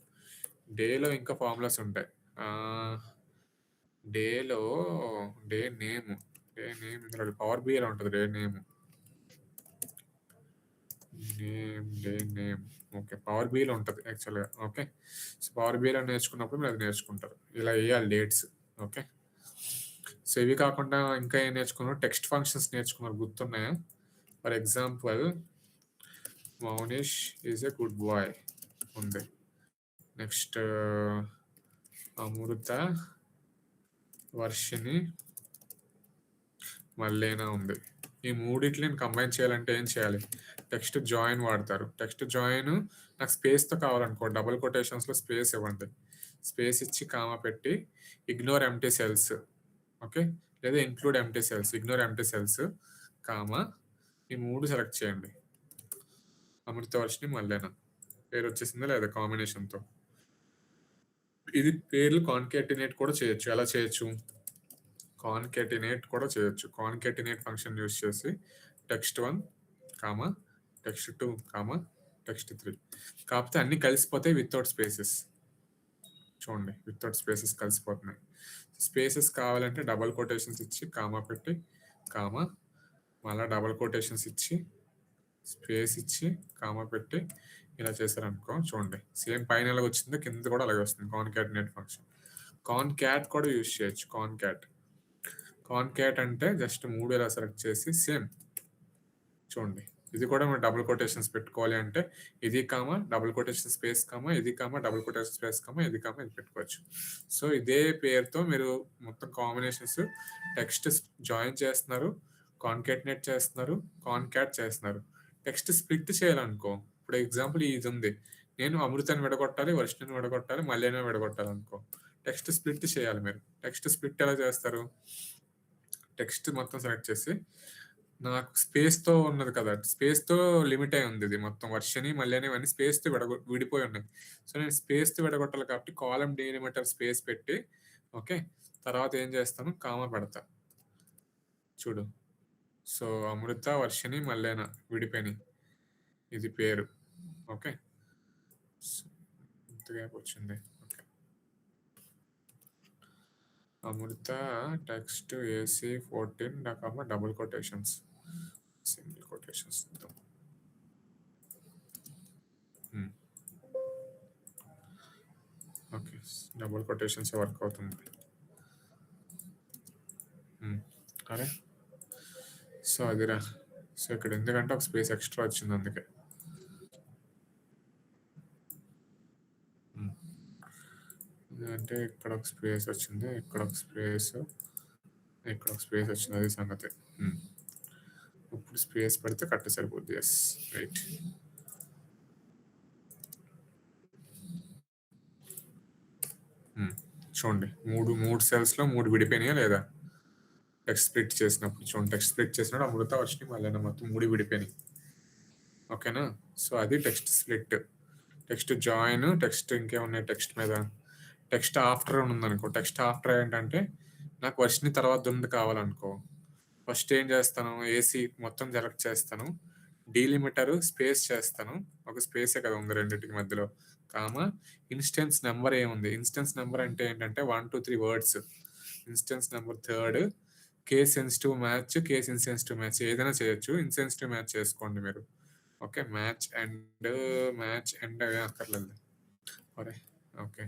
డేలో ఇంకా ఫార్ములాస్ ఉంటాయి. డేలో డే నేమ్ ఇందులో పవర్ బిఐలో ఉంటుంది. డే నేమ్ ఓకే, పవర్ బిఐలో ఉంటుంది యాక్చువల్గా. ఓకే, సో పవర్ బిఐలో నేర్చుకున్నప్పుడు మీరు అది నేర్చుకుంటారు. ఇలా వేయాలి డేట్స్. ఓకే, సో ఇవి కాకుండా ఇంకా ఏం నేర్చుకున్నారు? టెక్స్ట్ ఫంక్షన్స్ నేర్చుకున్నారు, గుర్తున్నాయా? For example Mounish is a good boy ఉంది. నెక్స్ట్ అమృత వర్షిని మల్లేనా ఉంది. ఈ మూడిట్లని కంబైన్ చేయాలంటే ఏం చేయాలి? టెక్స్ట్ జాయిన్ వాడతారు. టెక్స్ట్ జాయిన్ నాకు స్పేస్తో కావాలనుకో డబుల్ కొటేషన్స్లో స్పేస్ ఇవ్వండి. స్పేస్ ఇచ్చి కామా పెట్టి ఇగ్నోర్ ఎంప్టీ సెల్స్. ఓకే, లేదా include empty cells. Ignore empty cells comma ఈ మూడు సెలెక్ట్ చేయండి. అమృత వర్షిని మల్లేనా పేరు వచ్చేసిందా లేదా కాంబినేషన్తో. ఇది పేర్లు కాన్కాటినేట్ కూడా చేయొచ్చు. ఎలా చేయొచ్చు? కాన్కాటినేట్ కూడా చేయొచ్చు. కాన్కాటినేట్ ఫంక్షన్ యూస్ చేసి text 1 comma text 2 comma text 3. కాకపోతే అన్ని కలిసిపోతాయి వితౌట్ స్పేసెస్. చూడండి, వితౌట్ స్పేసెస్ కలిసిపోతున్నాయి. స్పేసెస్ కావాలంటే డబల్ కొటేషన్స్ ఇచ్చి కామా పెట్టి కామా మళ్ళీ డబల్ కొటేషన్స్ ఇచ్చి స్పేస్ ఇచ్చి కామా పెట్టి ఇలా చేశారనుకో చూడండి సేమ్ పైన ఎలాగ వచ్చిందో కింద కూడా అలాగే వస్తుంది. కాన్కాటినేట్ ఫంక్షన్. కాన్కాట్ కూడా యూజ్ చేయొచ్చు. కాన్కాట్ అంటే జస్ట్ 3 ఇలా సెలెక్ట్ చేసి సేమ్ చూడండి. ఇది కూడా మీరు డబుల్ కొటేషన్స్ పెట్టుకోవాలి అంటే ఇది comma double quotation space comma ఇది comma double quotation space comma ఇది కామా ఇది పెట్టుకోవచ్చు. సో ఇదే పేరుతో మీరు మొత్తం కాంబినేషన్స్ టెక్స్ట్ జాయిన్ చేస్తున్నారు, కాన్కాటినేట్ చేస్తున్నారు, కాన్కాట్ చేస్తున్నారు. టెక్స్ట్ స్ప్లిట్ చేయాలనుకో, ఇప్పుడు ఎగ్జాంపుల్ ఇది ఉంది, నేను అమృతాన్ని విడగొట్టాలి, వర్షిని విడగొట్టాలి, మల్లేనా విడగొట్టాలి అనుకో. టెక్స్ట్ స్ప్లిట్ చేయాలి మీరు. టెక్స్ట్ స్ప్లిట్ ఎలా చేస్తారు? టెక్స్ట్ మొత్తం సెలెక్ట్ చేసి నాకు స్పేస్తో ఉన్నది కదా, స్పేస్తో లిమిట్ అయి ఉంది. ఇది మొత్తం వర్షని మల్లేని ఇవన్నీ స్పేస్తో విడిపోయి ఉన్నాయి. సో నేను స్పేస్తో విడగొట్టాలి కాబట్టి కాలం డెలిమిటర్ స్పేస్ పెట్టి ఓకే తర్వాత ఏం చేస్తాను? కామా పెడతా చూడు. సో అమృత వర్షిని మల్లేనా విడిపోయినాయి. ఇది పేరు. ఓకే, ఇంత గ్యాప్ వచ్చింది. Okay, Amrutha text AC 14 comma double quotations single quotations. Okay, double quotations work అవుతుంది. అరే సో అదిరా. సో ఇక్కడ ఎందుకంటే ఒక స్పేస్ ఎక్స్ట్రా వచ్చింది అందుకే. అంటే ఇక్కడ ఒక స్పేస్ వచ్చింది, ఇక్కడ ఒక స్పేస్, ఇక్కడ ఒక స్పేస్ వచ్చింది. అది సంగతి. ఇప్పుడు స్పేస్ పెడితే కరెక్ట్ సరిపోద్ది. Yes, right. చూడండి మూడు సెల్స్లో 3 విడిపోయినాయా లేదా? టెక్స్ట్ స్ప్లిట్ చేసినప్పుడు చూడండి. టెక్స్ట్ స్ప్లిట్ చేసినప్పుడు అమృత వర్షిని మళ్ళీ మొత్తం 3 విడిపోయినాయి. ఓకేనా? సో అది text split. Text join, text ఇంకేమున్నాయి టెక్స్ట్ మీద, టెక్స్ట్ ఆఫ్టర్ ఉందనుకో. టెక్స్ట్ ఆఫ్టర్ ఏంటంటే నాకు వర్షిని తర్వాత ఉంది కావాలనుకో, ఫస్ట్ ఏం చేస్తాను? ఏసీ మొత్తం సెలెక్ట్ చేస్తాను, డీలిమిటర్ స్పేస్ చేస్తాను. ఒక స్పేసే కదా ఉంది రెండింటికి మధ్యలో, కామా ఇన్స్టెన్స్ నెంబర్ ఏముంది. ఇన్స్టెన్స్ నెంబర్ అంటే ఏంటంటే 1 2 3 words. Instance number 3rd. Case sensitive match, case insensitive match ఏదైనా చేయొచ్చు. ఇన్సెన్సిటివ్ మ్యాచ్ చేసుకోండి మీరు. ఓకే, మ్యాచ్ అండ్ అక్కర్లేదు. Okay, okay,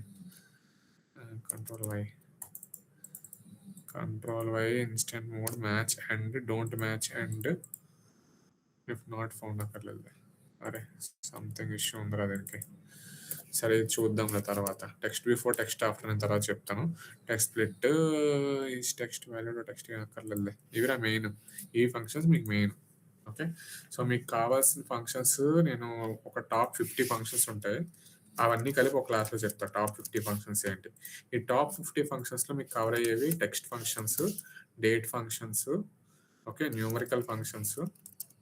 control why instant mode match and don't match and if not found అక్కర్లేదు. అరే something issue ఉందిరా దీనికి. సరే చూద్దాంలే తర్వాత. టెక్స్ట్ బిఫోర్ టెక్స్ట్ ఆఫ్టర్ నేను తర్వాత చెప్తాను. Text split is text value text అక్కర్లేదులే. ఇవిరా మెయిన్. ఈ ఫంక్షన్స్ మీకు మెయిన్. ఓకే, సో మీకు కావాల్సిన ఫంక్షన్స్ నేను ఒక టాప్ 50 ఫంక్షన్స్ ఉంటాయి. అవన్నీ కలిపి ఒక క్లాస్లో చెప్తా. టాప్ 50 ఫంక్షన్స్ ఏంటి? ఈ టాప్ 50 ఫంక్షన్స్లో మీకు కవర్ అయ్యేవి text functions, date functions, okay, numerical functions,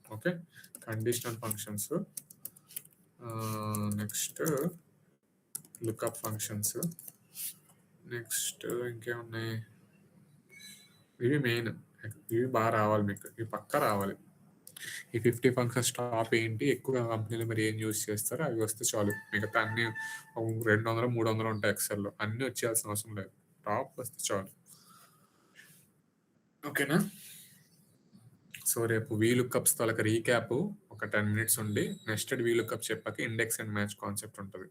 okay. Conditional functions. Next lookup functions. Next ఇంకేమున్నాయి? ఇవి మెయిన్. ఇవి బాగా రావాలి మీకు. ఇవి పక్కా రావాలి. ఈ 50 ఫంక్షన్స్ టాప్ ఏంటి, ఎక్కువ కంపెనీలు మరి ఏం యూజ్ చేస్తారో అవి వస్తే చాలు. మిగతా అన్ని 200, 300 ఉంటాయి ఎక్సెల్‌లో. అన్నీ వచ్చేయాల్సిన అవసరం లేదు. టాప్ వస్తే చాలు. ఓకేనా? సో, రేపు వీలుకప్స్ తాలూకా రీక్యాప్ ఒక 10 మినిట్స్ ఉండి, నెస్టెడ్ వీలుకప్ చెప్పాక ఇండెక్స్ అండ్ మ్యాచ్ కాన్సెప్ట్ ఉంటది.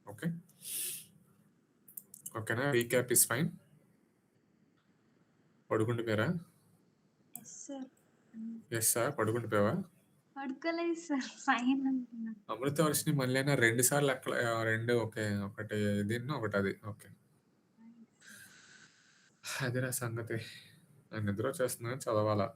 ఓకే. ఓకేనా? Recap is fine. పడుకుండిపోయారా? Yes sir. Yes sir. పడుకుండిపోయావా? పడుకోలేదు సార్. ఫైన్ అంటున్నా. అమృతవర్షిని మళ్ళైనా 2 సార్లు అట్లా 2 ఓకే. ఒకటి దీన్ని, ఒకటి అది. ఓకే. అదిరా సంగతి. నాకు నిద్రొచ్చేస్తుంది గానీ చదవాలా.